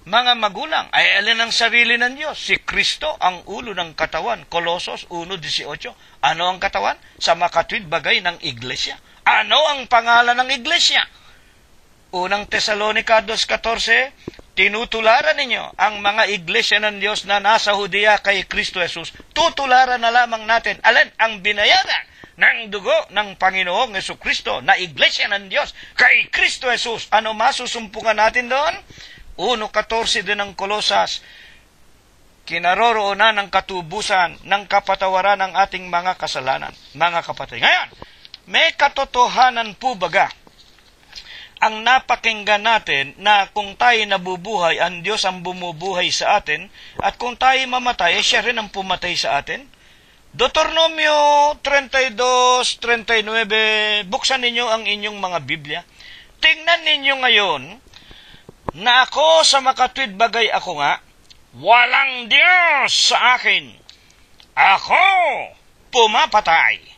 Mga magulang, ay alin ang sarili ng Diyos? Si Kristo ang ulo ng katawan. Colosos 1:18. Ano ang katawan? Sa makatwid bagay ng iglesia. Ano ang pangalan ng iglesia? Unang Tesalonica 2:14, tinutularan ninyo ang mga iglesia ng Diyos na nasa Judea kay Kristo Jesus. Tutularan na lamang natin alin ang binayaran ng dugo ng Panginoong Jesucristo na iglesia ng Diyos kay Kristo Jesus. Ano masusumpungan natin doon? 1:14 din ng Kolosas, kinaroroonan ng katubusan ng kapatawaran ng ating mga kasalanan. Mga kapatid, ngayon, May katotohanan po baga ang napakinggan natin na kung tayo nabubuhay, ang Diyos ang bumubuhay sa atin, at kung tayo mamatay, siya rin ang pumatay sa atin? Deuteronomio 32:39, buksan ninyo ang inyong mga Biblia. Tingnan ninyo ngayon na ako sa makatwid bagay ako nga, walang Diyos sa akin. Ako pumapatay.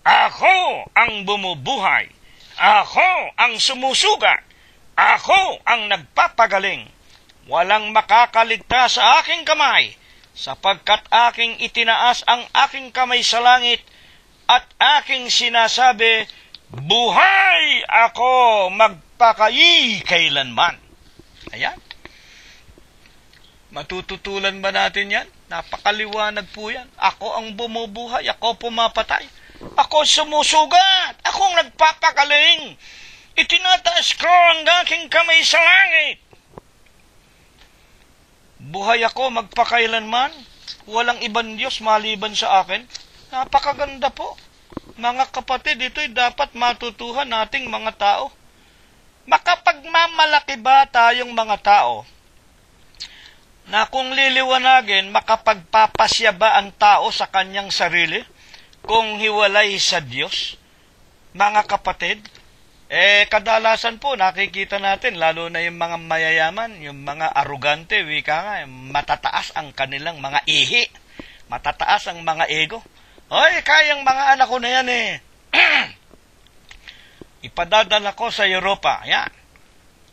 Ako ang bumubuhay. Ako ang sumusugat. Ako ang nagpapagaling. Walang makakaligtas sa aking kamay, sapagkat aking itinaas ang aking kamay sa langit at aking sinasabi, buhay ako magpakai kailanman. Ayan. Matututulan ba natin yan? Napakaliwanag po yan. Ako ang bumubuhay, ako pumapatay. Ako sumusugat, akong nagpapagaling. Itinataas ko ang aking kamay sa langit. Buhay ako magpakailanman. Walang ibang Diyos maliban sa akin. Napakaganda po. Mga kapatid, ito'y dapat matutuhan nating mga tao. Makapagmamalaki ba tayong mga tao na kung liliwanagin, makapagpapasya ba ang tao sa kanyang sarili kung hiwalay sa Diyos? Mga kapatid, kadalasan po nakikita natin, lalo na yung mga mayayaman, yung mga arugante, wika nga, matataas ang kanilang mga ihi, matataas ang mga ego. Oy, kayang mga anak ko na yan eh. Ipadadala ko sa Europa. Yan.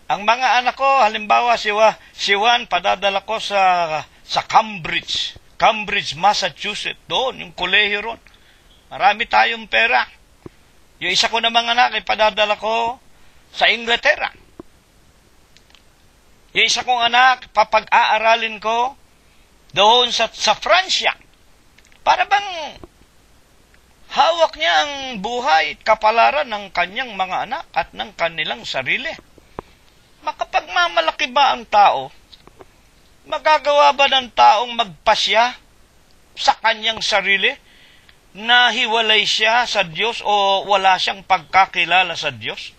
Ang mga anak ko, halimbawa si Juan, padadala ko sa Cambridge, Massachusetts. Doon, yung kolehiyo ron. Marami tayong pera. Yung isa ko namang anak, ipadadala ko sa Inglaterra. Yung isa kong anak, papag-aaralin ko doon sa Fransya. Para bang hawak niya ang buhay at kapalaran ng kanyang mga anak at ng kanilang sarili. Makapagmamalaki ba ang tao? Magagawa ba ng taong magpasya sa kanyang sarili na hiwalay siya sa Diyos o wala siyang pagkakilala sa Diyos?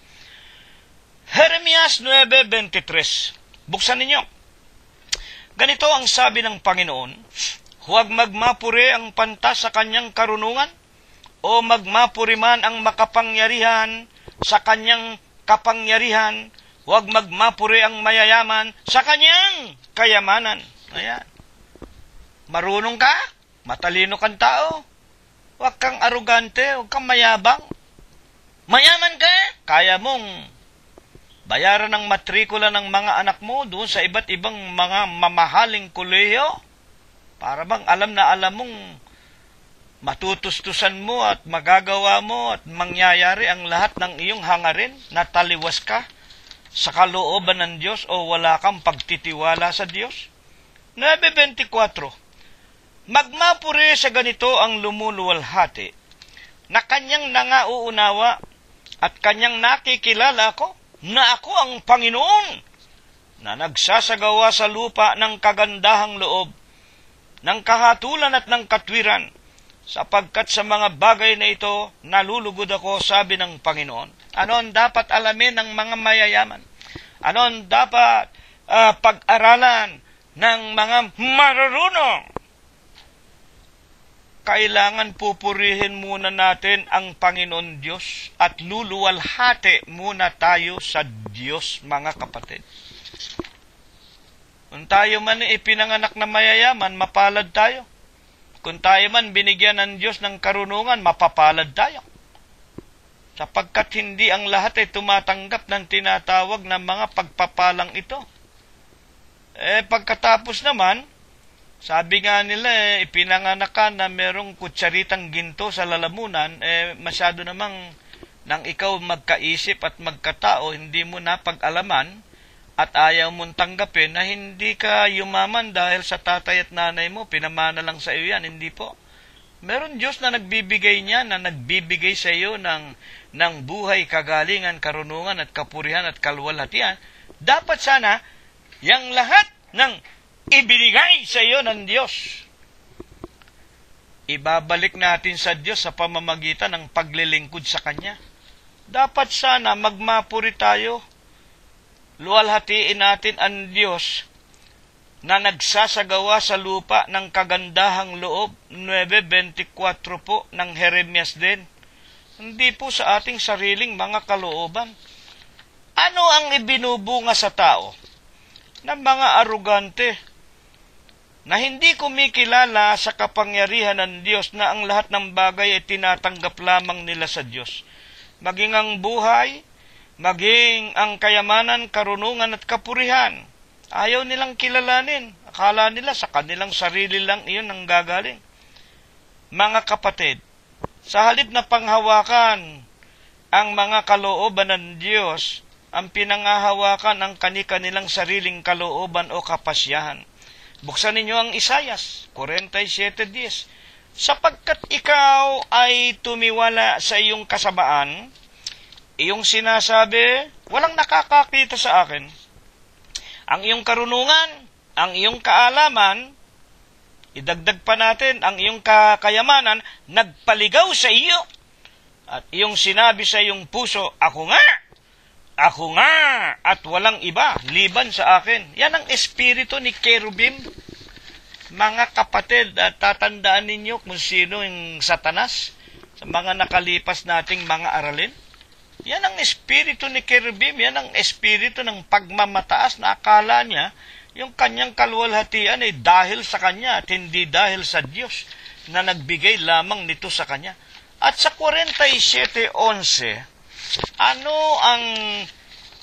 Jeremias 9:23. Buksan ninyo. Ganito ang sabi ng Panginoon, huwag magmapuri ang pantas sa kanyang karunungan o magmapuri man ang makapangyarihan sa kanyang kapangyarihan. Huwag magmapuri ang mayayaman sa kanyang kayamanan. Ayan. Marunong ka? Matalino kang tao? Huwag kang arugante, huwag kang mayabang. Mayaman ka? Kaya mong bayaran ng matrikula ng mga anak mo doon sa iba't ibang mga mamahaling kolehiyo. Para bang alam na alam mong matutustusan mo at magagawa mo at mangyayari ang lahat ng iyong hangarin na taliwas ka sa kalooban ng Diyos o wala kang pagtitiwala sa Diyos? 9:24. Magmapuri sa ganito ang lumuluwalhati, na kanyang nangauunawa at kanyang nakikilala ko, na ako ang Panginoon, na nagsasagawa sa lupa ng kagandahang loob, ng kahatulan at ng katwiran, sapagkat sa mga bagay na ito, nalulugod ako, sabi ng Panginoon. Ano ang dapat alamin ng mga mayayaman? Ano ang dapat pag-aralan ng mga marurunong? Kailangan pupurihin muna natin ang Panginoon Diyos at luluwalhati muna tayo sa Diyos, mga kapatid. Kung tayo man ipinanganak na mayayaman, mapalad tayo. Kung tayo man binigyan ng Diyos ng karunungan, mapapalad tayo. Sapagkat hindi ang lahat ay tumatanggap ng tinatawag na mga pagpapalang ito. Pagkatapos naman, sabi nga nila, ipinanganak ka na merong kutsaritang ginto sa lalamunan, masyado namang nang ikaw magkaisip at magkatao, hindi mo na pag-alaman at ayaw mong tanggapin na hindi ka yumaman dahil sa tatay at nanay mo, pinamana lang sa iyo yan, hindi po. Meron Diyos na nagbibigay niya, na nagbibigay sa iyo ng buhay, kagalingan, karunungan at kapurihan at kalwalhatian. Dapat sana, yang lahat ng ibinigay sa iyo ng Diyos. ibabalik natin sa Diyos sa pamamagitan ng paglilingkod sa Kanya. Dapat sana magmapuri tayo. Luwalhatiin natin ang Diyos na nagsasagawa sa lupa ng kagandahang loob, 9:24 po ng Jeremias din. Hindi po sa ating sariling mga kalooban. Ano ang ibinubunga sa tao? Ng mga arugante, na hindi kumikilala sa kapangyarihan ng Diyos na ang lahat ng bagay ay tinatanggap lamang nila sa Diyos. Maging ang buhay, maging ang kayamanan, karunungan at kapurihan. Ayaw nilang kilalanin. Akala nila sa kanilang sarili lang iyon ang gagaling. Mga kapatid, sa halip na panghawakan ang mga kalooban ng Diyos, ang pinangahawakan ang kani-kanilang sariling kalooban o kapasyahan. Buksan ninyo ang Isayas 47:10. Sapagkat ikaw ay tumiwala sa iyong kasamaan, iyong sinasabi, walang nakakakita sa akin. Ang iyong karunungan, ang iyong kaalaman, idagdag pa natin, ang iyong kakayamanan, nagpaligaw sa iyo. At iyong sinabi sa iyong puso, ako nga, at walang iba, liban sa akin. Yan ang espiritu ni Kerubim. Mga kapatid, tatandaan ninyo kung sino yung Satanas sa mga nakalipas nating mga aralin. Yan ang espiritu ni Kerubim, yan ang espiritu ng pagmamataas na akala niya yung kanyang kaluwalhatian ay dahil sa kanya at hindi dahil sa Diyos na nagbigay lamang nito sa kanya. At sa 47:11, ano ang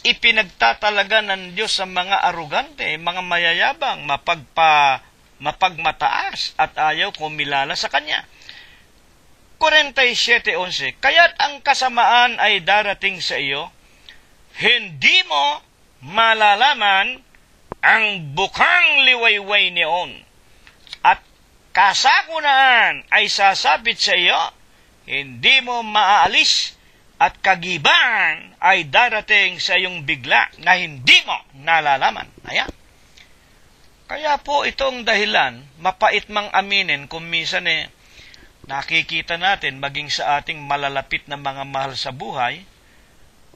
ipinagtatalaga ng Diyos sa mga arugante, mga mayayabang, mapagmataas at ayaw kumilala sa Kanya? 47:11, kaya't ang kasamaan ay darating sa iyo, hindi mo malalaman ang bukang liwayway niyon, at kasakunaan ay sasapit sa iyo, hindi mo maaalis, at kagiban ay darating sa iyong bigla na hindi mo nalalaman. Ayan. Kaya po itong dahilan, mapait mang aminin kung minsan nakikita natin maging sa ating malalapit na mga mahal sa buhay,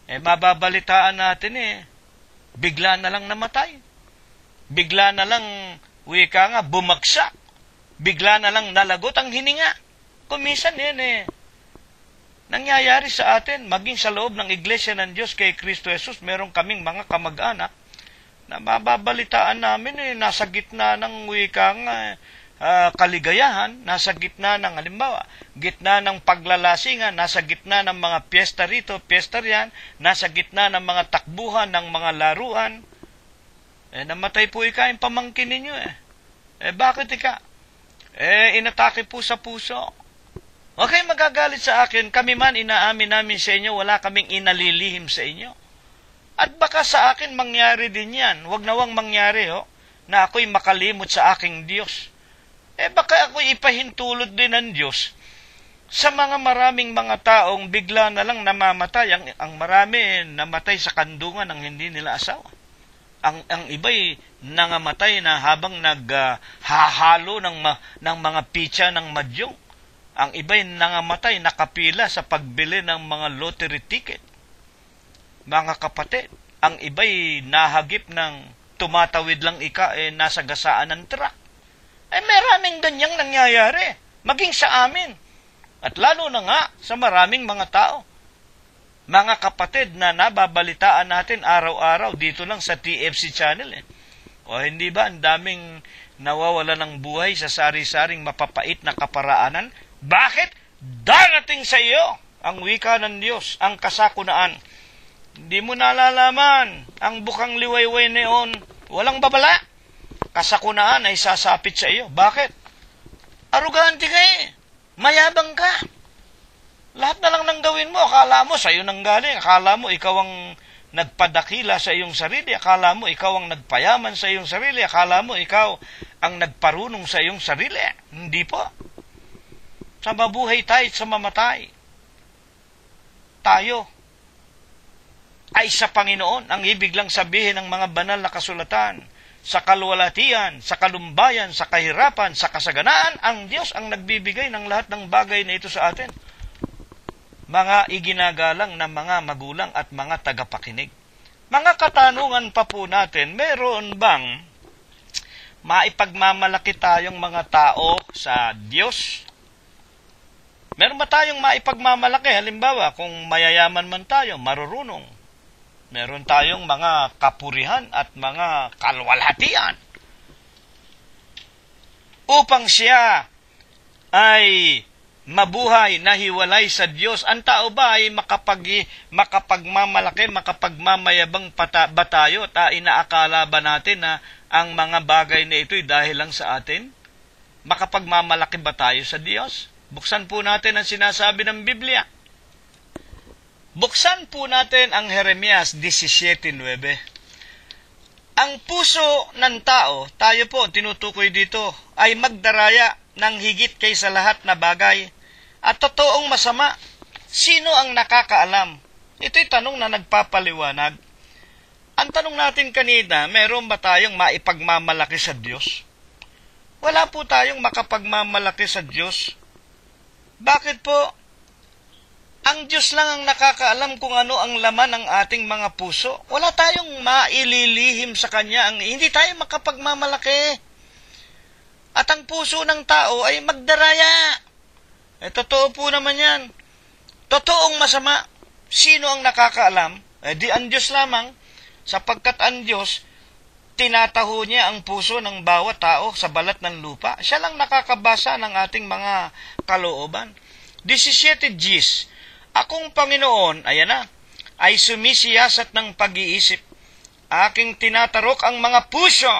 mababalitaan natin bigla na lang namatay. Bigla na lang, wika nga, bumagsak. Bigla na lang nalagot ang hininga. Kung minsan nangyayari sa atin, maging sa loob ng Iglesia ng Diyos kay Kristo Jesus, meron kaming mga kamag-anak na mababalitaan namin nasa gitna ng wikang kaligayahan, nasa gitna ng halimbawa, gitna ng paglalasingan, nasa gitna ng mga piyesta rito, piyesta riyan, nasa gitna ng mga takbuhan, ng mga laruan. Namatay po yung pamangkin ninyo bakit inatake po sa puso. Huwag kayong magagalit sa akin, kami man inaamin namin sa inyo, wala kaming inalilihim sa inyo. At baka sa akin mangyari din yan. Huwag nawang mangyari na ako'y makalimot sa aking Diyos. Baka ako'y ipahintulot din ng Diyos sa mga maraming mga taong bigla na lang namamatay. Ang marami namatay sa kandungan ng hindi nila asawa. Ang iba'y nangamatay na habang naghahalo ng mga pitsa ng madyong. Ang iba'y nangamatay, nakapila sa pagbili ng mga lottery ticket. Mga kapatid, ang iba'y nahagip ng tumatawid lang nasa gasaan ng truck. Maraming ganyang nangyayari, maging sa amin. At lalo na nga sa maraming mga tao. Mga kapatid na nababalitaan natin araw-araw dito lang sa TFC channel. O hindi ba, ang daming nawawala ng buhay sa sari-saring mapapait na kaparaanan? Bakit? Darating sa iyo ang wika ng Diyos, ang kasakunaan. Hindi mo nalalaman ang bukang liwayway neon. Walang babala. Kasakunaan ay sasapit sa iyo. Bakit? Arugante ka mayabang ka. Lahat na lang nang gawin mo, akala mo sa iyo nang galing. Akala mo ikaw ang nagpadakila sa iyong sarili. Akala mo ikaw ang nagpayaman sa iyong sarili. Akala mo ikaw ang nagparunong sa iyong sarili. Hindi po. Sa mabuhay tayo at sa mamatay, tayo ay sa Panginoon. Ang ibig lang sabihin ng mga banal na kasulatan, sa kalwalatian, sa kalumbayan, sa kahirapan, sa kasaganaan, ang Diyos ang nagbibigay ng lahat ng bagay na ito sa atin. Mga iginagalang na mga magulang at mga tagapakinig. Mga katanungan pa po natin, meron bang maipagmamalaki tayong mga tao sa Diyos? Meron ba tayong maipagmamalaki? Halimbawa, kung mayayaman man tayo, marurunong. Meron tayong mga kapurihan at mga kalwalhatian. Upang siya ay mabuhay na hiwalay sa Diyos, ang tao ba ay makapagmamalaki, makapagmamayabang ba tayo? Inaakala ba natin na ang mga bagay na ito'y dahil lang sa atin? Makapagmamalaki ba tayo sa Diyos? Buksan po natin ang sinasabi ng Biblia. Buksan po natin ang Jeremias 17:9. Ang puso ng tao, tayo po tinutukoy dito, ay magdaraya ng higit kaysa lahat na bagay at totoong masama. Sino ang nakakaalam? Ito'y tanong na nagpapaliwanag. Ang tanong natin kanina, meron ba tayong maipagmamalaki sa Diyos? Wala po tayong makapagmamalaki sa Diyos. Bakit po? Ang Diyos lang ang nakakaalam kung ano ang laman ng ating mga puso. Wala tayong maililihim sa Kanya. Hindi tayo makapagmamalaki. At ang puso ng tao ay magdaraya. Totoo po naman yan. Totoong masama. Sino ang nakakaalam? Di ang Diyos lamang. Sapagkat ang Diyos, tinataho niya ang puso ng bawat tao sa balat ng lupa. Siya lang nakakabasa ng ating mga kalooban. 17 Gs. Akong Panginoon, ayan na, ay sumisiyasat ng pag-iisip. Aking tinatarok ang mga puso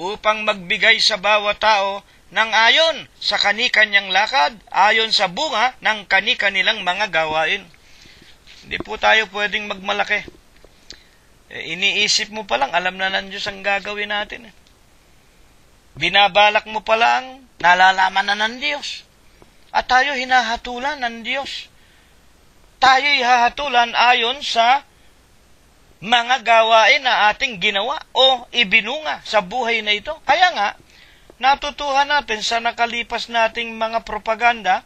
upang magbigay sa bawat tao ng ayon sa kani-kanyang lakad, ayon sa bunga ng kani-kanilang mga gawain. Hindi po tayo pwedeng magmalaki. Iniisip mo pa lang, alam na ng Diyos ang gagawin natin. Binabalak mo pa lang, nalalaman na ng Diyos. At tayo hinahatulan ng Diyos. Tayo hahatulan ayon sa mga gawain na ating ginawa o ibinunga sa buhay na ito. Kaya nga, natutuhan natin sa nakalipas nating mga propaganda,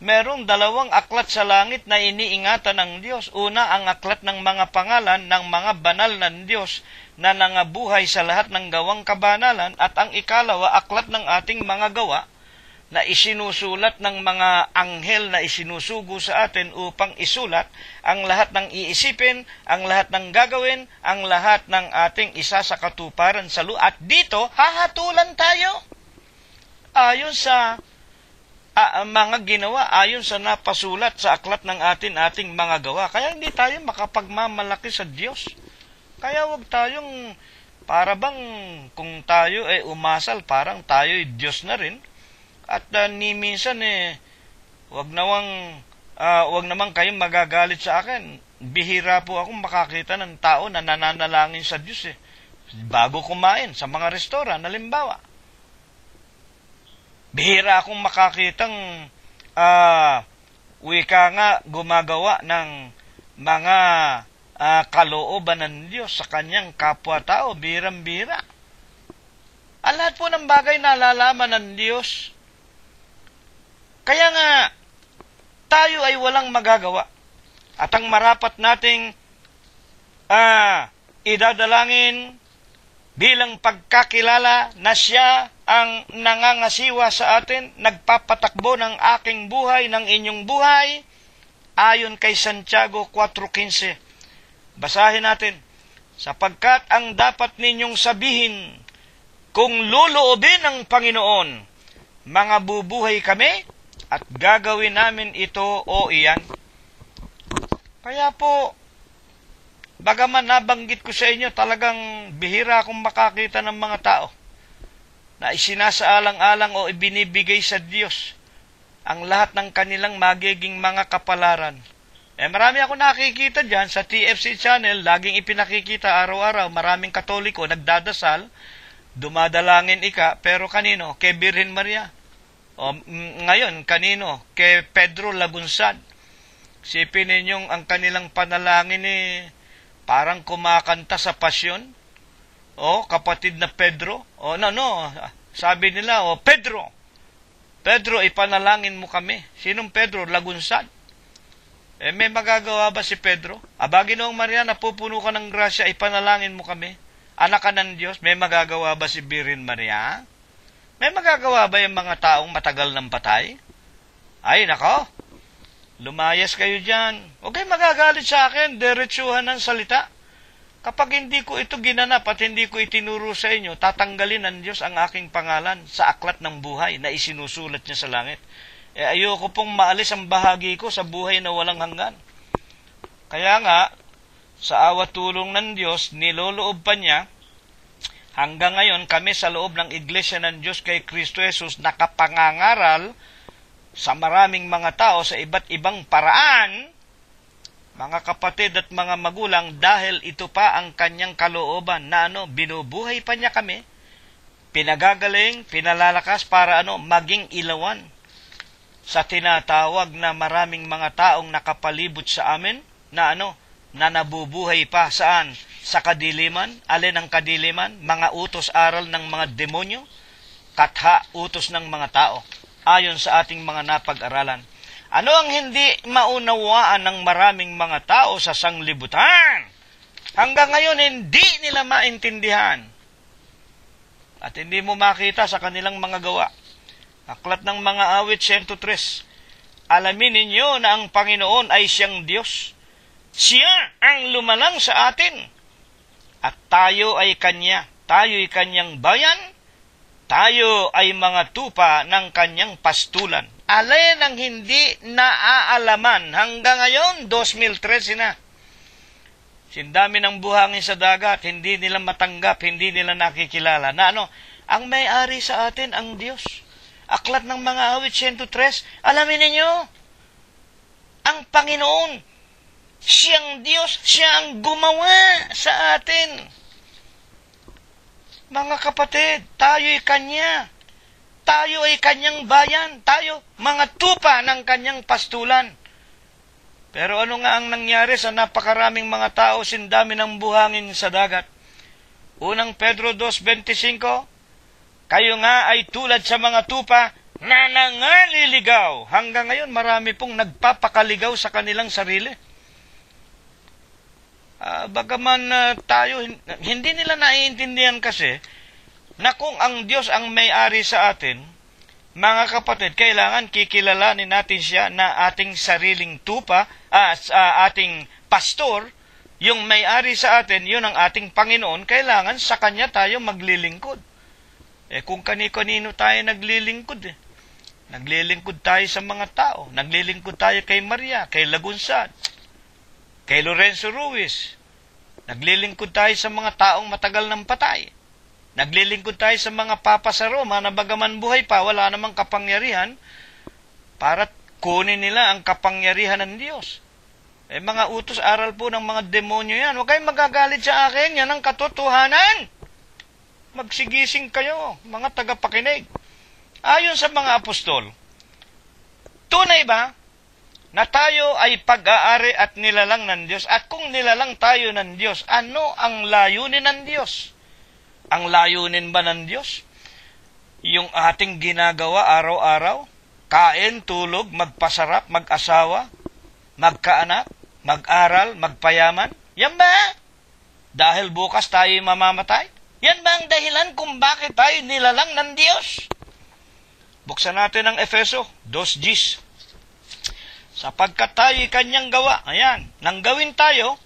merong 2 aklat sa langit na iniingatan ng Diyos. Una, ang aklat ng mga pangalan ng mga banal ng Diyos na nangabuhay sa lahat ng gawang kabanalan, at ang ikalawa, aklat ng ating mga gawa na isinusulat ng mga anghel na isinusugo sa atin upang isulat ang lahat ng iisipin, ang lahat ng gagawin, ang lahat ng ating isa sa katuparan sa lupa. At dito, hahatulan tayo ayon sa mga ginawa, ayon sa napasulat sa aklat ng ating mga gawa. Kaya hindi tayo makapagmamalaki sa Diyos. Kaya wag tayong, para bang kung tayo ay umasal, parang tayo ay Diyos na rin. At ni minsan wag naman kayong magagalit sa akin. Bihira po akong makakita ng tao na nananalangin sa Diyos bago kumain sa mga restoran, halimbawa. Bihira akong makakitang wika nga gumagawa ng mga kalooban ng Diyos sa kanyang kapwa-tao. Bihirang-bihira. Ang lahat po ng bagay na nalalaman ng Diyos. Kaya nga, tayo ay walang magagawa. At ang marapat nating idadalangin bilang pagkakilala na siya ang nangangasiwa sa atin, nagpapatakbo ng aking buhay, ng inyong buhay, ayon kay Santiago 4:15. Basahin natin. Sapagkat ang dapat ninyong sabihin, kung loloobin ng Panginoon, mga bubuhay kami, at gagawin namin ito o iyan. Kaya po, bagaman nabanggit ko sa inyo, talagang bihira akong makakita ng mga tao na isinasaalang-alang o ibinibigay sa Diyos ang lahat ng kanilang magiging mga kapalaran. Marami ako nakikita dyan sa TFC channel, laging ipinakikita araw-araw, maraming Katoliko nagdadasal, dumadalangin pero kanino? Kay Birhen Maria. O ngayon, kanino? Kay Pedro Labunsad. Sipin ninyong ang kanilang panalangin parang kumakanta sa pasyon. O, kapatid na Pedro. O, sabi nila, Pedro, ipanalangin mo kami. Sinong Pedro? Lagunsad. May magagawa ba si Pedro? Ginoong Maria, napupuno ka ng grasya, ipanalangin mo kami. Anak ka ng Diyos, may magagawa ba si Birhen Maria? May magagawa ba yung mga taong matagal ng patay? Ay, nako, lumayas kayo dyan. Huwag kayo magagalit sa akin, diretsuhan ng salita. Kapag hindi ko ito ginanap at hindi ko itinuro sa inyo, tatanggalin ng Diyos ang aking pangalan sa aklat ng buhay na isinusulat niya sa langit. Ayoko pong maalis ang bahagi ko sa buhay na walang hanggan. Kaya nga, sa awa tulong ng Diyos, niloloob pa niya, hanggang ngayon kami sa loob ng Iglesia ng Diyos kay Kristo Jesus nakapangangaral sa maraming mga tao sa iba't ibang paraan, mga kapatid at mga magulang, dahil ito pa ang kanyang kalooban na binubuhay pa niya kami, pinagagaling, pinalalakas para maging ilawan sa tinatawag na maraming mga taong nakapalibot sa amin na na nabubuhay pa saan? Sa kadiliman. Alin ang kadiliman? Mga utos aral ng mga demonyo, katha utos ng mga tao, ayon sa ating mga napag-aralan. Ano ang hindi maunawaan ng maraming mga tao sa sanglibutan? Hanggang ngayon, hindi nila maintindihan. At hindi mo makita sa kanilang mga gawa. Aklat ng mga awit 103, alamin ninyo na ang Panginoon ay siyang Diyos. Siya ang lumalang sa atin. At tayo ay Kanya. Tayo'y Kanyang bayan. Tayo ay mga tupa ng Kanyang pastulan. Alin ang hindi naaalaman hanggang ngayon, 2013 na. Sindami ng buhangin sa dagat, hindi nila matanggap, hindi nila nakikilala. Na ang may-ari sa atin, ang Diyos. Aklat ng mga awit 103, alamin ninyo, ang Panginoon, siyang Diyos, siya ang gumawa sa atin. Mga kapatid, tayo'y Kanya. Tayo ay Kanyang bayan. Tayo, mga tupa ng Kanyang pastulan. Pero ano nga ang nangyari sa napakaraming mga tao, sindami ng buhangin sa dagat? Unang Pedro 2:25, kayo nga ay tulad sa mga tupa na nangaliligaw. Hanggang ngayon, marami pong nagpapakaligaw sa kanilang sarili. Bagaman tayo, hindi nila naiintindihan kasi na kung ang Diyos ang may-ari sa atin, mga kapatid, kailangan kikilalanin natin siya na ating sariling tupa, ating pastor, yung may-ari sa atin, yun ang ating Panginoon, kailangan sa Kanya tayo maglilingkod. Kung kani-kanino tayo naglilingkod, naglilingkod tayo sa mga tao, naglilingkod tayo kay Maria, kay Lagunsad, kay Lorenzo Ruiz, naglilingkod tayo sa mga taong matagal ng patay, naglilingkod tayo sa mga papa sa Roma na bagaman buhay pa, wala namang kapangyarihan para kunin nila ang kapangyarihan ng Diyos. Mga utos aral po ng mga demonyo yan. Huwag kayong magagalit sa akin, yan ang katotohanan. Magsigising kayo, mga tagapakinig. Ayon sa mga apostol, tunay ba na tayo ay pag-aari at nilalang ng Diyos? At kung nilalang tayo ng Diyos, ano ang layunin ng Diyos? Ang layunin ba ng Diyos? Yung ating ginagawa araw-araw? Kain, tulog, magpasarap, mag-asawa, magkaanak, mag-aral, magpayaman? Yan ba? Dahil bukas tayo mamamatay? Yan ba ang dahilan kung bakit tayo nilalang ng Diyos? Buksan natin ang Efeso 2:10. Sapagkat tayo'y Kanyang gawa. Ayan, nang gawin tayo,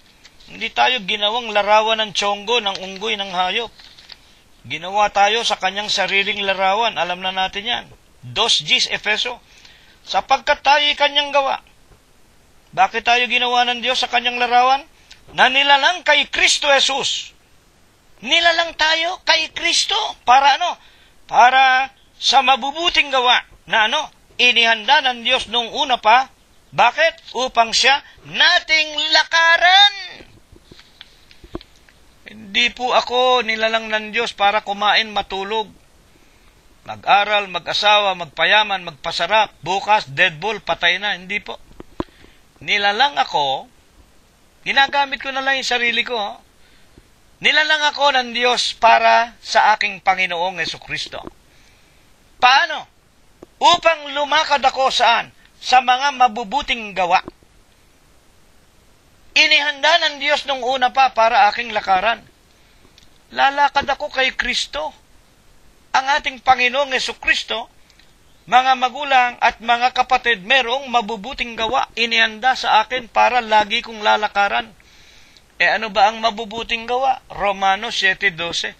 hindi tayo ginawang larawan ng tiyonggo, ng unggoy, ng hayop. Ginawa tayo sa Kanyang sariling larawan. Alam na natin yan. 2:10 Efeso. Sapagkat tayo'y Kanyang gawa. Bakit tayo ginawa ng Diyos sa Kanyang larawan? Na nilalang kay Kristo Jesus. Nilalang tayo kay Kristo. Para ano? Para sa mabubuting gawa na inihanda ng Diyos nung una pa. Bakit? Upang siya nating lakaran. Hindi po ako nilalang ng Diyos para kumain, matulog, mag-aral, mag-asawa, magpayaman, magpasarap, bukas, deadball, patay na. Hindi po. Nilalang ako, ginagamit ko na lang yung sarili ko. Nilalang ako ng Diyos para sa aking Panginoong Jesucristo. Paano? Upang lumakad ako saan? Sa mga mabubuting gawa. Inihanda ng Diyos nung una pa para aking lakaran. Lalakad ako kay Kristo. Ang ating Panginoong Jesucristo, mga magulang at mga kapatid, merong mabubuting gawa inihanda sa akin para lagi kong lalakaran. Ano ba ang mabubuting gawa? Romanos 7:12.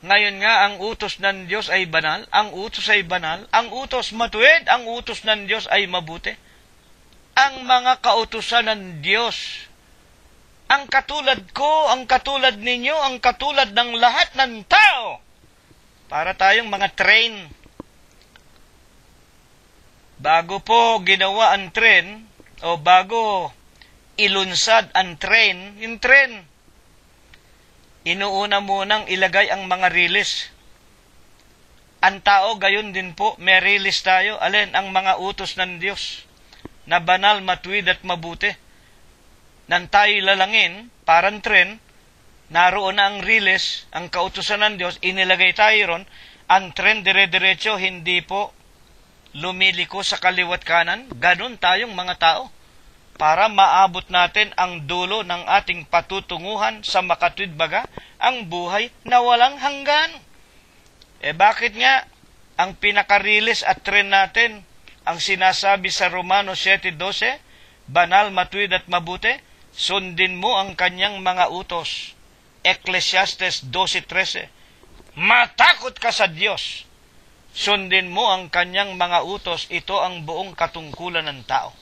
Ngayon nga, ang utos ng Diyos ay banal, ang utos ay banal, ang utos matuwid, ang utos ng Diyos ay mabuti. Ang mga kautusan ng Diyos, ang katulad ko, ang katulad ninyo, ang katulad ng lahat ng tao, para tayong mga train. Bago po ginawa ang train, o bago ilunsad ang train, yung train, inuuna munang ilagay ang mga release. Ang tao, gayon din po, may release tayo. Alin? Ang mga utos ng Diyos, na banal, matuwid at mabuti. Nang tayo lalangin, parang train, naroon na ang release, ang kautusan ng Diyos, inilagay tayo ron, ang train dire-diretso, hindi po lumiliko sa kaliwat kanan. Ganon tayong mga tao, para maabot natin ang dulo ng ating patutunguhan sa makatwid baga, ang buhay na walang hanggan. Bakit nga ang pinaka-release at trend natin, ang sinasabi sa Romanos 7:12, banal, matuwid at mabuti, sundin mo ang kanyang mga utos. Ecclesiastes 12:13, matakot ka sa Diyos, sundin mo ang kanyang mga utos, ito ang buong katungkulan ng tao.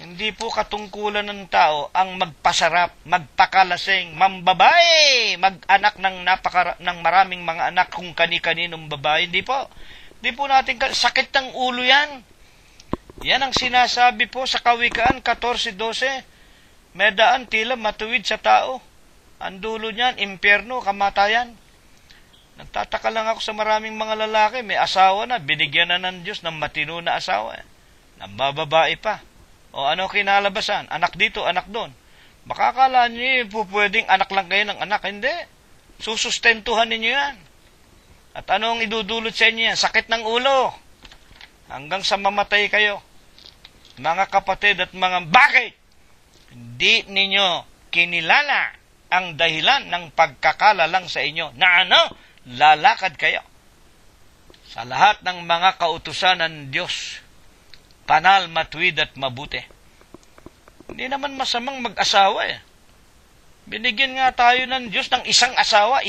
Hindi po katungkulan ng tao ang magpasarap, magpakalasing, mambabae, mag-anak ng maraming mga anak kung kani-kaninong babae. Hindi po. Hindi po natin, sakit ng ulo yan. Yan ang sinasabi po sa Kawikaan 14:12. May daan tila matuwid sa tao. Ang dulo niyan, impyerno, kamatayan. Nagtataka lang ako sa maraming mga lalaki, may asawa na, binigyan na ng Diyos ng matino na asawa. Nambababae pa. O ano kinalabasan? Anak dito, anak doon. Makakala niyo po pwedeng anak lang kayo ng anak. Hindi. Susustentuhan ninyo yan. At anong idudulot sa inyo yan? Sakit ng ulo. Hanggang sa mamatay kayo. Mga kapatid at mga bakit? Hindi ninyo kinilala ang dahilan ng pagkakalalang sa inyo na lalakad kayo sa lahat ng mga kautusan ng Diyos. Banal, matuwid at mabuti. Hindi naman masamang mag-asawa Binigyan nga tayo ng Diyos ng isang asawa.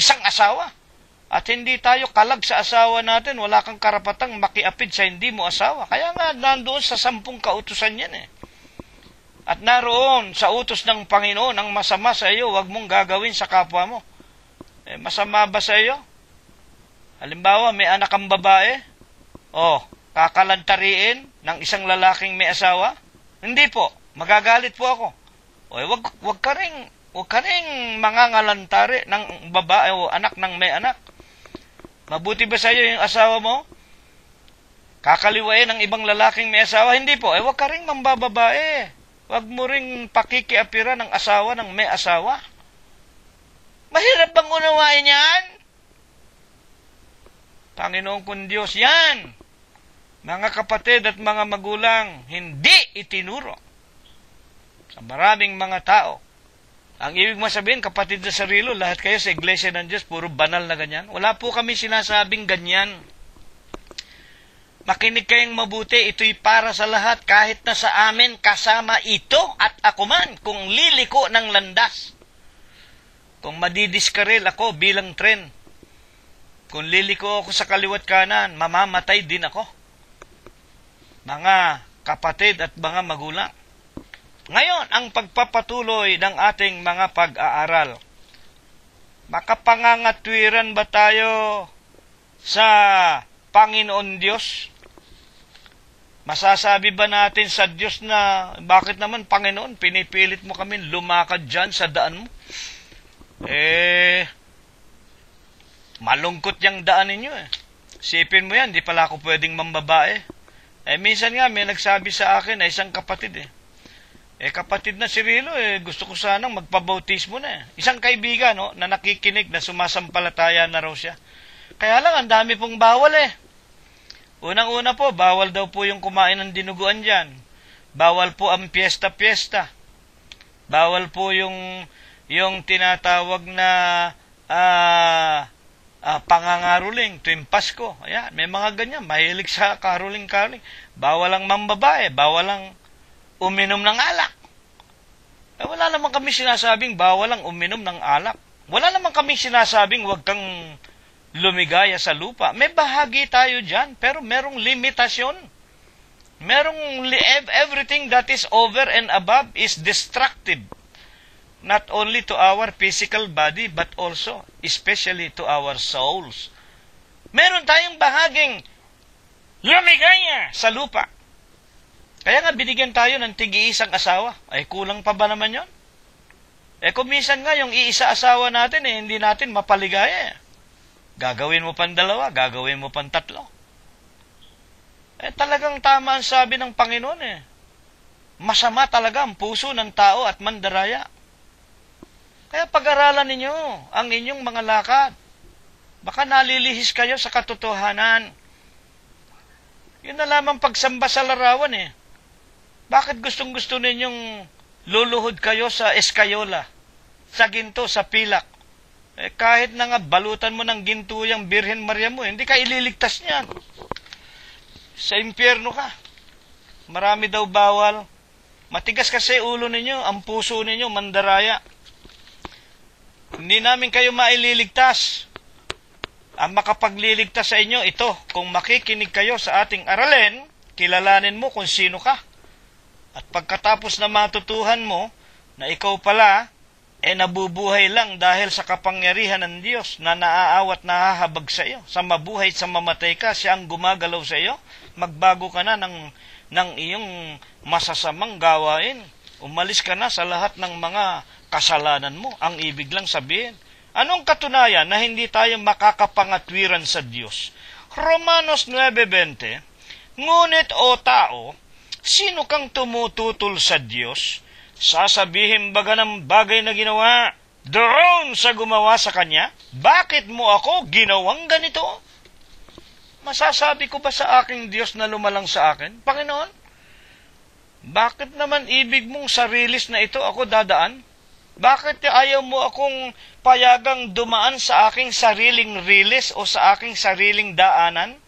At hindi tayo kalag sa asawa natin. Wala kang karapatang makiapid sa hindi mo asawa. Kaya nga nandoon sa 10 kautusan yan At naroon sa utos ng Panginoon ang masama sa iyo, huwag mong gagawin sa kapwa mo. Masama ba sa iyo? Halimbawa, may anak kang babae. Kakalantariin ng isang lalaking may asawa? Hindi po. Magagalit po ako. Wag ka ring mangangalantari ng babae o anak ng may anak. Mabuti ba sa iyo yung asawa mo? Kakaliwain ng ibang lalaking may asawa? Hindi po. Wag ka ring mambababae. Wag mo ring pakikiapira ng asawa ng may asawa. Mahirap bang unawain yan? Panginoon kong Diyos yan. Mga kapatid at mga magulang, hindi itinuro sa maraming mga tao. Ang ibig masabihin, kapatid na sarilo, lahat kayo sa Iglesia ng Diyos, puro banal na ganyan. Wala po kami sinasabing ganyan. Makinig kayong mabuti, ito'y para sa lahat, kahit na sa amin, kasama ito at ako man, kung liliko ng landas. Kung madidiskaril ako bilang tren, kung liliko ako sa kaliwat kanan, mamamatay din ako. Mga kapatid at mga magulang. Ngayon, ang pagpapatuloy ng ating mga pag-aaral. Makapangangatwiran ba tayo sa Panginoon Diyos? Masasabi ba natin sa Diyos na, bakit naman Panginoon, pinipilit mo kami lumakad dyan sa daan mo? Malungkot yung daan ninyo Sipin mo yan, di pala ako pwedeng mambabae. Minsan nga, may nagsabi sa akin na isang kapatid Kapatid na si Rilo, gusto ko sanang magpabautismo na. Isang kaibigan, na nakikinig, na sumasampalataya na raw siya. Kaya lang, ang dami pong bawal Unang-una po, bawal daw po yung kumain ng dinuguan dyan. Bawal po ang piyesta-piyesta. Bawal po yung tinatawag na pangangaruling tuwing Pasko. Ayan, may mga ganyan, mahilig sa karuling-karuling. Bawal ang mambabae, bawal ang uminom ng alak. Wala naman kami sinasabing bawal ang uminom ng alak. Wala naman kami sinasabing huwag kang lumigaya sa lupa. May bahagi tayo dyan, pero merong limitasyon. Everything that is over and above is destructive. Not only to our physical body, but also, especially to our souls. Meron tayong bahaging lumigaya sa lupa. Kaya nga binigyan tayo ng tig-iisang asawa. Kulang pa ba naman yon? Kung minsan nga yung iisa asawa natin, hindi natin mapaligaya. Gagawin mo pang 2, gagawin mo pang 3. Talagang tama ang sabi ng Panginoon Masama talaga ang puso ng tao at mandaraya. Kaya pag-aralan ninyo ang inyong mga lakad. Baka nalilihis kayo sa katotohanan. Yun na lamang pagsamba sa larawan Bakit gustong-gusto ninyong luluhod kayo sa eskayola, sa ginto, sa pilak? Kahit na nga balutan mo ng ginto yung Birhen Maria mo, hindi ka ililigtas niyan. Sa impyerno ka. Marami daw bawal. Matigas kasi ulo ninyo, ang puso ninyo, mandaraya. Hindi namin kayo maililigtas. Ang makapagliligtas sa inyo, ito, kung makikinig kayo sa ating aralin, kilalanin mo kung sino ka. At pagkatapos na matutuhan mo, na ikaw pala, nabubuhay lang dahil sa kapangyarihan ng Diyos na naaawat nahahabag sa iyo. Sa mabuhay, sa mamatay ka, siya ang gumagalaw sa iyo. Magbago ka na ng iyong masasamang gawain. Umalis ka na sa lahat ng mga kasalanan mo. Ang ibig lang sabihin. Anong katunayan na hindi tayo makakapangatwiran sa Diyos? Romanos 9:20, ngunit o tao, sino kang tumututol sa Diyos? Sasabihin baga ng bagay na ginawa doon sa gumawa sa kanya? Bakit mo ako ginawang ganito? Masasabi ko ba sa aking Diyos na lumalang sa akin? Panginoon, bakit naman ibig mong sa rilis na ito ako dadaan? Bakit ayaw mo akong payagang dumaan sa aking sariling rilis o sa aking sariling daanan?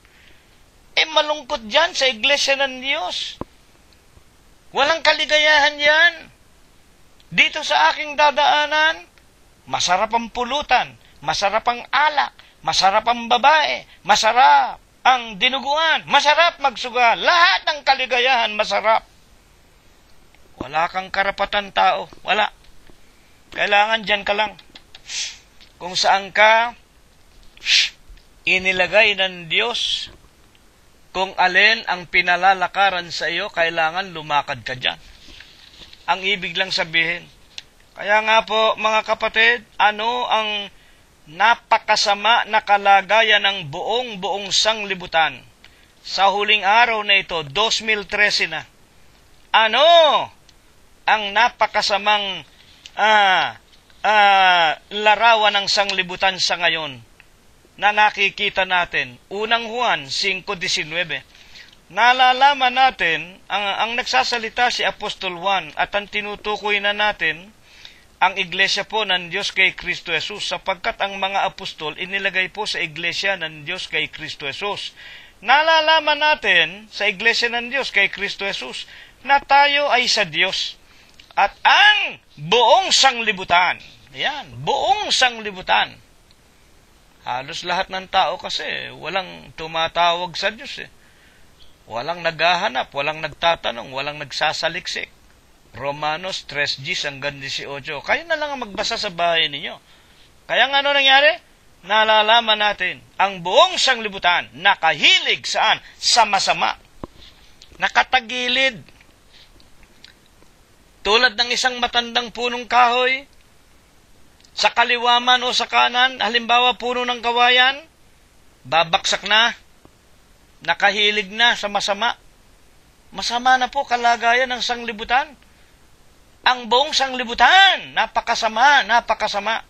Malungkot dyan sa iglesia ng Diyos. Walang kaligayahan yan. Dito sa aking dadaanan, masarap ang pulutan, masarap ang alak, masarap ang babae, masarap ang dinuguan, masarap magsuga, lahat ng kaligayahan masarap. Wala kang karapatan tao, wala. Kailangan dyan ka lang. Kung saan ka inilagay ng Diyos, kung alin ang pinalalakaran sa iyo, kailangan lumakad ka dyan. Ang ibig lang sabihin. Kaya nga po, mga kapatid, ano ang napakasama na kalagayan ng buong sanglibutan? Sa huling araw na ito, 2013 na. Ano ang napakasamang larawan ng sanglibutan sa ngayon na nakikita natin? Unang Juan 5:19. Nalalaman natin, ang nagsasalita si Apostol Juan at ang tinutukoy na natin ang iglesia po ng Diyos kay Kristo Jesus sapagkat ang mga apostol inilagay po sa iglesia ng Diyos kay Kristo Jesus. Nalalaman natin sa iglesia ng Diyos kay Kristo Jesus na tayo ay sa Diyos at ang buong sanglibutan. Yan, buong sanglibutan. Halos lahat ng tao kasi walang tumatawag sa Diyos Walang naghahanap, walang nagtatanong, walang nagsasaliksik. Romanos 3:10-18. Kayo na lang ang magbasa sa bahay ninyo. Kaya nga ano nangyari? Nalalaman natin, ang buong sanglibutan nakahilig saan? Sa masama. Nakatagilid. Tulad ng isang matandang punong kahoy, sa kaliwa man o sa kanan, halimbawa puno ng kawayan, babaksak na. Nakahilig na sa masama. Masama na po kalagayan ng sanglibutan. ang buong sanglibutan. Napakasama, napakasama.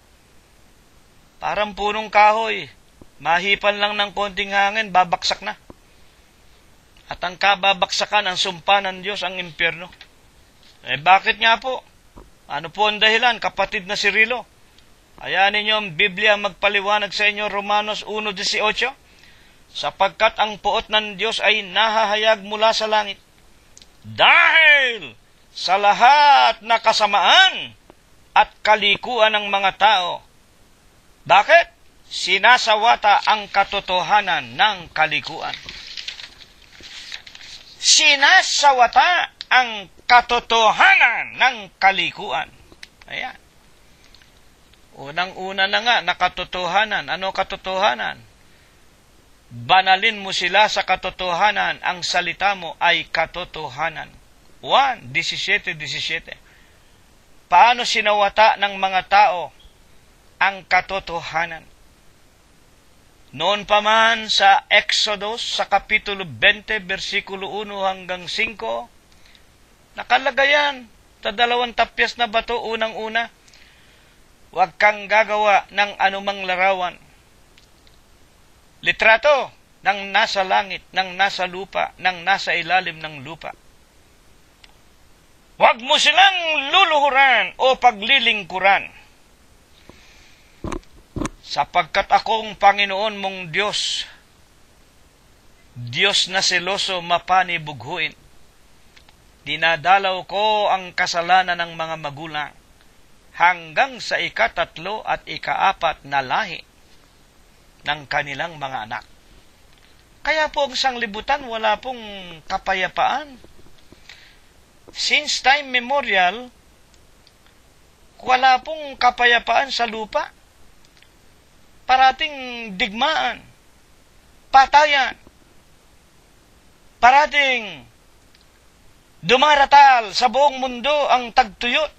Parang punong kahoy. Mahipan lang ng konting hangin, babaksak na. At ang kababaksakan, ang sumpa ng Diyos, ang impyerno. Bakit nga po? Ano po ang dahilan, kapatid na Cirilo? Hayaan ninyo ang Biblia magpaliwanag sa inyo, Romanos 1:18. Sapagkat ang puot ng Diyos ay nahahayag mula sa langit. Dahil sa lahat na kasamaan at kalikuan ng mga tao. Bakit? Sinasawata ang katotohanan ng kalikuan. Sinasawata ang katotohanan ng kalikuan. Ayan. Unang-una na nga na katotohanan. Ano katotohanan? Banalin mo sila sa katotohanan. Ang salita mo ay katotohanan. 1:17. Paano sinawata ng mga tao ang katotohanan? Noon pa man sa Exodus, sa Kapitulo 20, versikulo 1 hanggang 5, nakalagay yan, sa 2 tapyas na bato, unang-una, huwag kang gagawa ng anumang larawan. Litrato ng nasa langit, ng nasa lupa, ng nasa ilalim ng lupa. Huwag mo silang luluhuran o paglilingkuran. Sapagkat akong Panginoon mong Diyos, Diyos na seloso mapanibughuin. Dinadalaw ko ang kasalanan ng mga magulang hanggang sa ika-3 at ika-4 na lahi ng kanilang mga anak. Kaya po ang sanglibutan wala pong kapayapaan. Since time memorial, wala pong kapayapaan sa lupa. Parating digmaan, patayan, parating dumaratal sa buong mundo ang tagtuyot,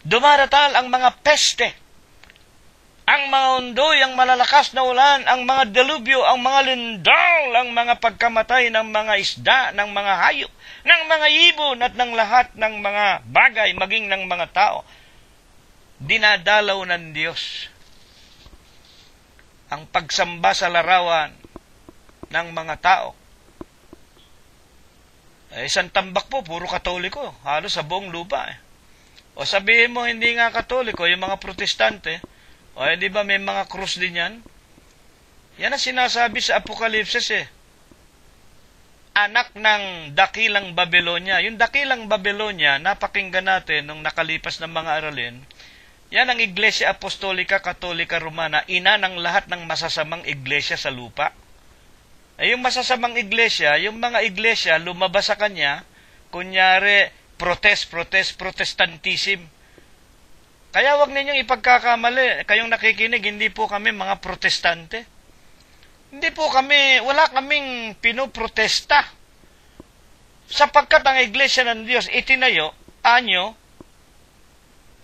dumaratal ang mga peste, ang mga undoy, ang malalakas na ulan, ang mga delubyo, ang mga lindol, ang mga pagkamatay ng mga isda, ng mga hayop, ng mga ibon at ng lahat ng mga bagay, maging ng mga tao. Dinadalaw ng Diyos ang pagsamba sa larawan ng mga tao. Isang tambak po, puro Katoliko, halos sa buong lupa. O sabihin mo, hindi nga Katoliko, yung mga Protestante, o di ba may mga krus din yan? Yan ang sinasabi sa Apokalipsis Anak ng dakilang Babylonia. Yung dakilang Babylonia, napakinggan natin nung nakalipas ng mga aralin, yan ang Iglesia Apostolika Katolika Romana, ina ng lahat ng masasamang iglesia sa lupa. Yung masasamang iglesia, yung mga iglesia lumabas sa kanya, kunyari, protestantism. Kaya wag ninyong ipagkakamali, kayong nakikinig, hindi po kami mga protestante. Hindi po kami, wala kaming pinoprotesta. Sapagkat ang iglesia ng Diyos itinayo, anyo,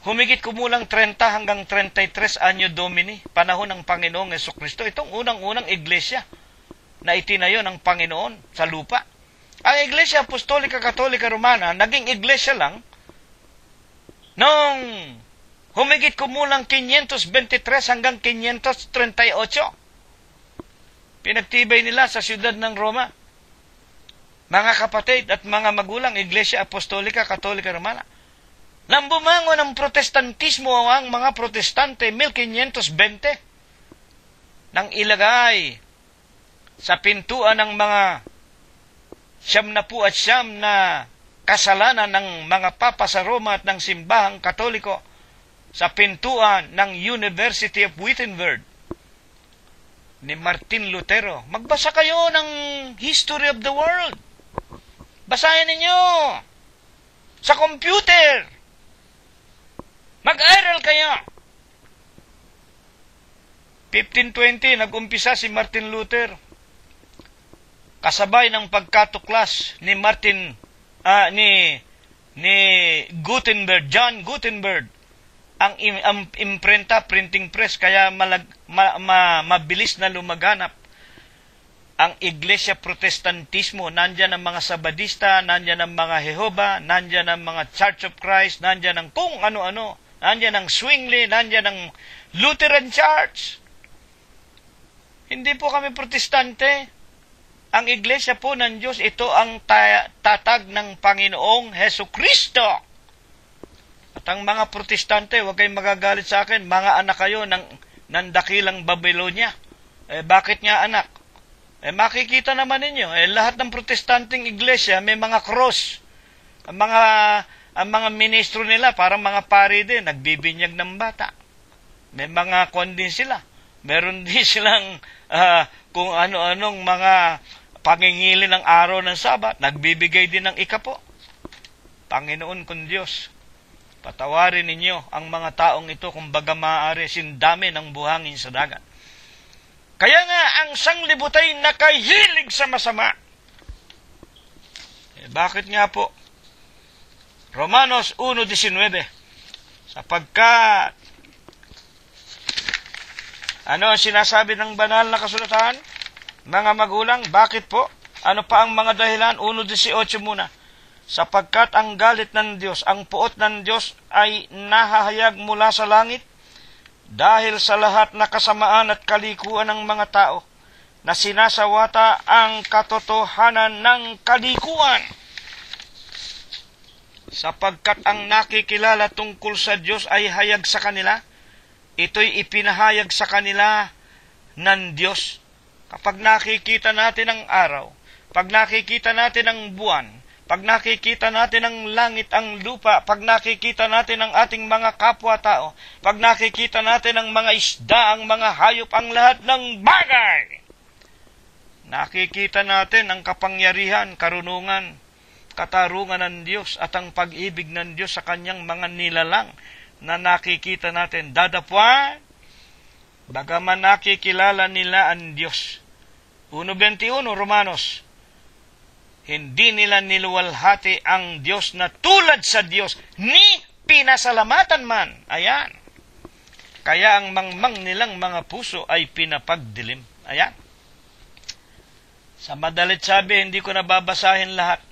humigit kumulang 30 hanggang 33 anyo Domini, panahon ng Panginoong Jesucristo. Itong unang-unang iglesia na itinayo ng Panginoon sa lupa. Ang Iglesia Apostolika Katolika Romana, naging iglesia lang nung humigit kumulang 523 hanggang 538. Pinagtibay nila sa siyudad ng Roma. Mga kapatid at mga magulang, Iglesia Apostolika Katolika Romana. Nang bumangon ng protestantismo ang mga protestante, 1520, nang ilagay sa pintuan ng mga 79 na kasalanan ng mga papa sa Roma at ng simbahang Katoliko, sa pintuan ng University of Wittenberg ni Martin Lutero. Magbasa kayo ng History of the World. Basahin ninyo sa computer. Mag-aral kayo. 1520, nag-umpisa si Martin Luther. Kasabay ng pagkatuklas ni Gutenberg, John Gutenberg, ang imprenta, printing press, kaya mabilis na lumaganap. ang Iglesia Protestantismo, nandyan ang mga Sabadista, nandyan ang mga Jehovah, nandyan ang mga Church of Christ, nandyan ang kung ano-ano, nandyan ang Zwingli, nandyan ang Lutheran Church. Hindi po kami protestante. Ang Iglesia po ng Diyos, ito ang tatag ng Panginoong Hesus Kristo. At ang mga protestante, huwag kayong magagalit sa akin, mga anak kayo ng dakilang Babylonia. Bakit nga anak? Makikita naman ninyo, lahat ng protestanteng iglesia may mga cross. Ang mga ministro nila, parang mga pari din, nagbibinyag ng bata. May mga din sila. Meron din silang kung ano-anong mga pangingili ng araw ng Sabat, nagbibigay din ng ikapo. Panginoon kong Diyos, patawarin ninyo ang mga taong ito kung baga maaari sindami ng buhangin sa dagat. Kaya nga, ang sanglibutay nakahilig sa masama. Bakit nga po? Romanos 1:19. Sapagkat, ano ang sinasabi ng banal na kasulatan? Mga magulang, bakit po? Ano pa ang mga dahilan? 1:18 muna. Sapagkat ang galit ng Diyos, ang puot ng Diyos ay nahahayag mula sa langit, dahil sa lahat na kasamaan at kalikuan ng mga tao na sinasawata ang katotohanan ng kalikuan. Sapagkat ang nakikilala tungkol sa Diyos ay hayag sa kanila, ito'y ipinahayag sa kanila ng Diyos. Kapag nakikita natin ang araw, pag nakikita natin ang buwan, pag nakikita natin ang langit, ang lupa, pag nakikita natin ang ating mga kapwa-tao, pag nakikita natin ang mga isda, ang mga hayop, ang lahat ng bagay, nakikita natin ang kapangyarihan, karunungan, katarungan ng Diyos at ang pag-ibig ng Diyos sa kanyang mga nilalang na nakikita natin. Dadapwan, bagaman nakikilala nila ang Diyos. 1:21 Romanos, hindi nila niluwalhati ang Diyos na tulad sa Diyos, ni pinasalamatan man. Ayan. Kaya ang mangmang nilang mga puso ay pinapagdilim. Ayan. Sa madalit sabi, hindi ko nababasahin lahat.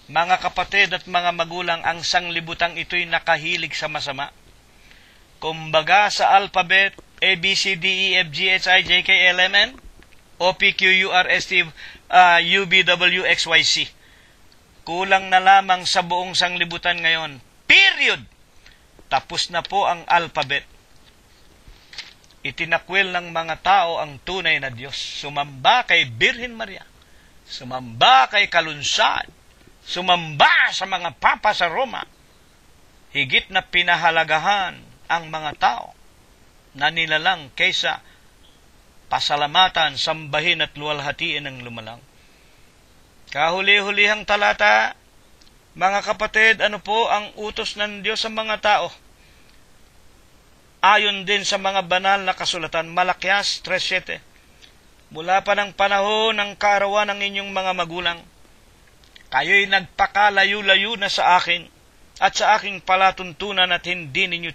Mga kapatid at mga magulang, ang sanglibutang ito'y nakahilig sa masama. Kumbaga sa alphabet, A, B, C, D, E, F, G, H, I, J, K, L, M, N, O, P, Q, U, R, S, T, U, V, W, X, Y, Z. Kulang na lamang sa buong sanglibutan ngayon. Period! Tapos na po ang alphabet. Itinakwil ng mga tao ang tunay na Diyos. Sumamba kay Birhen Maria. Sumamba kay Kalunsad. Sumamba sa mga papa sa Roma. Higit na pinahalagahan ang mga tao na nilalang kaysa pasalamatan, sambahin at luwalhatiin ng lumalang. Kahuli-hulihang talata, mga kapatid, ano po ang utos ng Diyos sa mga tao? Ayon din sa mga banal na kasulatan, Malakias 3:7. Mula pa ng panahon ng kaarawan ng inyong mga magulang, kayo'y nagpakalayo-layo na sa akin at sa aking palatuntunan at hindi ninyo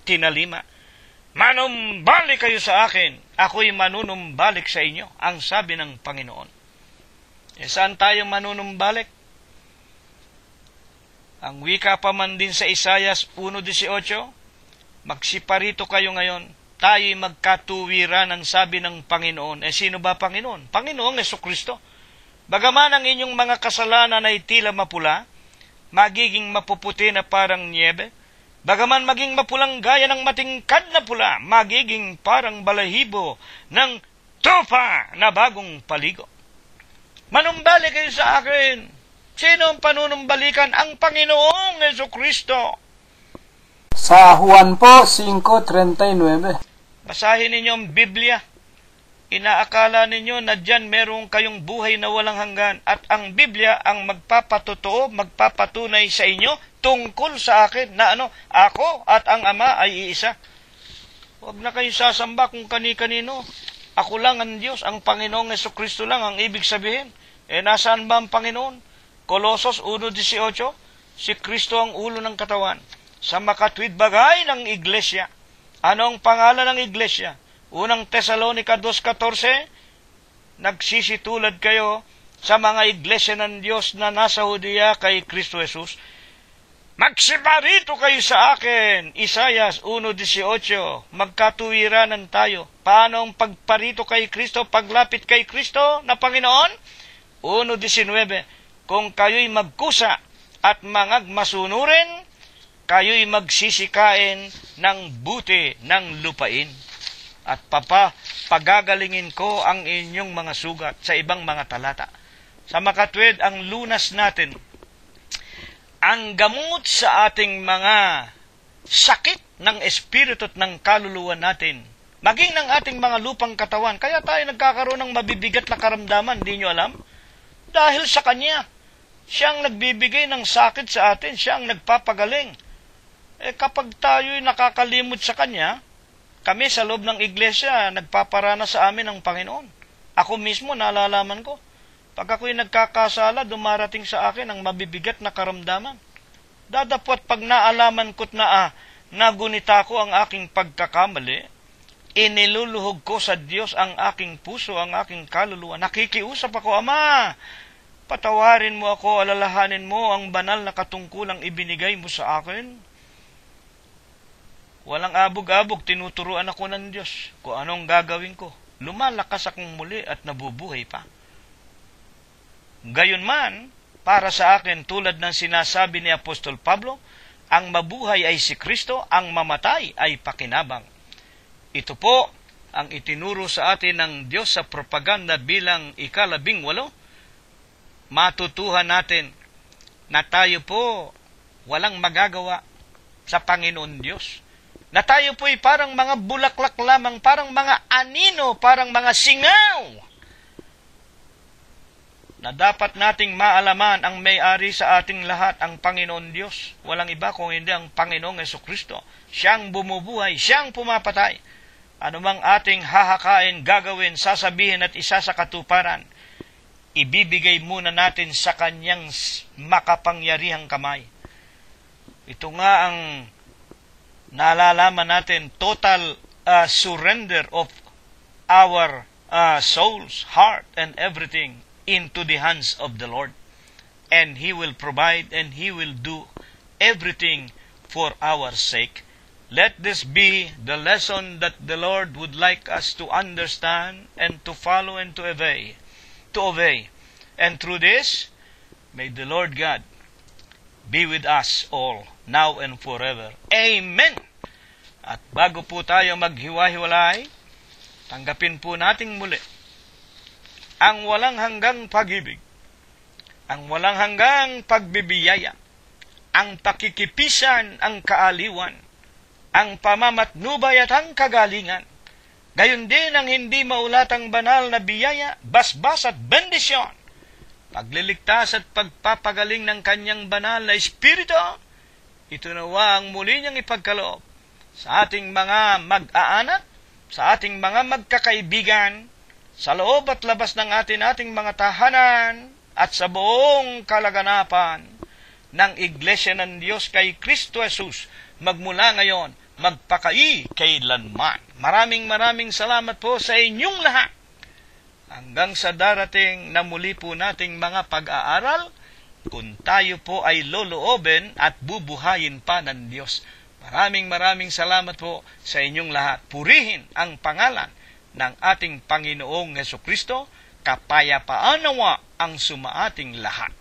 tinalima. Manumbalik kayo sa akin, ako'y manunumbalik sa inyo, ang sabi ng Panginoon. Saan tayo manunumbalik? Ang wika pa man din sa Isayas 1:18, magsiparito kayo ngayon, tayo'y magkatuwiran ang sabi ng Panginoon. Sino ba Panginoon? Panginoong Jesucristo. Bagaman ang inyong mga kasalanan ay tila mapula, magiging mapuputi na parang niebe. Bagaman maging mapulang gaya ng matingkad na pula, magiging parang balahibo ng tupa na bagong paligo. Manumbalik kayo sa akin. Sino ang panunumbalikan? Ang Panginoong Jesucristo. Sa Juan po, 5:39. Basahin ninyo ang Biblia. Inaakala ninyo na dyan meron kayong buhay na walang hanggan at ang Biblia ang magpapatotoo, magpapatunay sa inyo tungkol sa akin na ako at ang Ama ay iisa. Huwag na kayo sasamba kung kani-kanino. Ako lang ang Diyos, ang Panginoong Jesucristo lang ang ibig sabihin. Nasaan ba ang Panginoon? Colosos 1:18, si Kristo ang ulo ng katawan. Sa makatwid bagay ng iglesia. Ano ang pangalan ng iglesia? Unang Tesalonica 2:14, nagsisitulad kayo sa mga iglesia ng Diyos na nasa Judea kay Kristo Jesus, magsiparito kayo sa akin. Isayas 1:18. Magkatuwiranan tayo. Paano ang pagparito kay Kristo, paglapit kay Kristo na Panginoon? 1:19. Kung kayo'y magkusa at mangagmasunurin, kayo'y magsisikain ng buti ng lupain. At pagagalingin ko ang inyong mga sugat sa ibang mga talata. Sa makatwid, ang lunas natin, ang gamot sa ating mga sakit ng espiritu at ng kaluluwa natin, maging ng ating mga lupang katawan. Kaya tayo nagkakaroon ng mabibigat na karamdaman, di nyo alam? Dahil sa Kanya. Siya ang nagbibigay ng sakit sa atin. Siya ang nagpapagaling. Kapag tayo'y nakakalimot sa Kanya, kami sa loob ng iglesia, nagpaparana sa amin ng Panginoon. Ako mismo, nalalaman ko. Pag ako'y nagkakasala, dumarating sa akin ang mabibigat na karamdaman. Dadapot pag naalaman ko't nagunita ko ang aking pagkakamali, iniluluhog ko sa Diyos ang aking puso, ang aking kaluluwa. Nakikiusap ako, Ama, patawarin mo ako, alalahanin mo ang banal na katungkulang ibinigay mo sa akin. Walang abog-abog, tinuturuan ako ng Diyos kung anong gagawin ko. Lumalakas akong muli at nabubuhay pa. Gayunman, para sa akin, tulad ng sinasabi ni Apostol Pablo, ang mabuhay ay si Kristo, ang mamatay ay pakinabang. Ito po ang itinuro sa atin ng Diyos sa propaganda bilang 18. Matutuhan natin na tayo po walang magagawa sa Panginoon Diyos. Na tayo po'y parang mga bulaklak lamang, parang mga anino, parang mga singaw, na dapat nating maalaman ang may-ari sa ating lahat, ang Panginoon Diyos. Walang iba kung hindi ang Panginoong Jesucristo. Siyang bumubuhay, siyang pumapatay. Anumang ating hahakain, gagawin, sasabihin at isa sa katuparan, ibibigay muna natin sa Kanyang makapangyarihang kamay. Ito nga ang nalalaman natin, total surrender of our souls, heart, and everything into the hands of the Lord. And He will provide and He will do everything for our sake. Let this be the lesson that the Lord would like us to understand and to follow and to obey. And through this, may the Lord God be with us all, now and forever. Amen! At bago po tayo maghiwa-hiwalay, tanggapin po nating muli ang walang hanggang pag-ibig, ang walang hanggang pagbibiyaya, ang pakikipisan, ang kaaliwan, ang pamamatnubay at ang kagalingan, gayon din ang hindi maulatang banal na biyaya, basbas at bendisyon, pagliligtas at pagpapagaling ng Kanyang banal na Espiritu, ito nawa ang muli niyang ipagkaloob sa ating mga mag-aanak, sa ating mga magkakaibigan, sa loob at labas ng ating mga tahanan, at sa buong kalaganapan ng Iglesia ng Diyos kay Kristo Jesus, magmula ngayon, magpakailanman. Maraming salamat po sa inyong lahat. Hanggang sa darating na muli po nating mga pag-aaral, kung tayo po ay loloobin at bubuhayin pa ng Diyos. Maraming salamat po sa inyong lahat. Purihin ang pangalan ng ating Panginoong Jesucristo. Kapayapaan nawa ang sumaating lahat.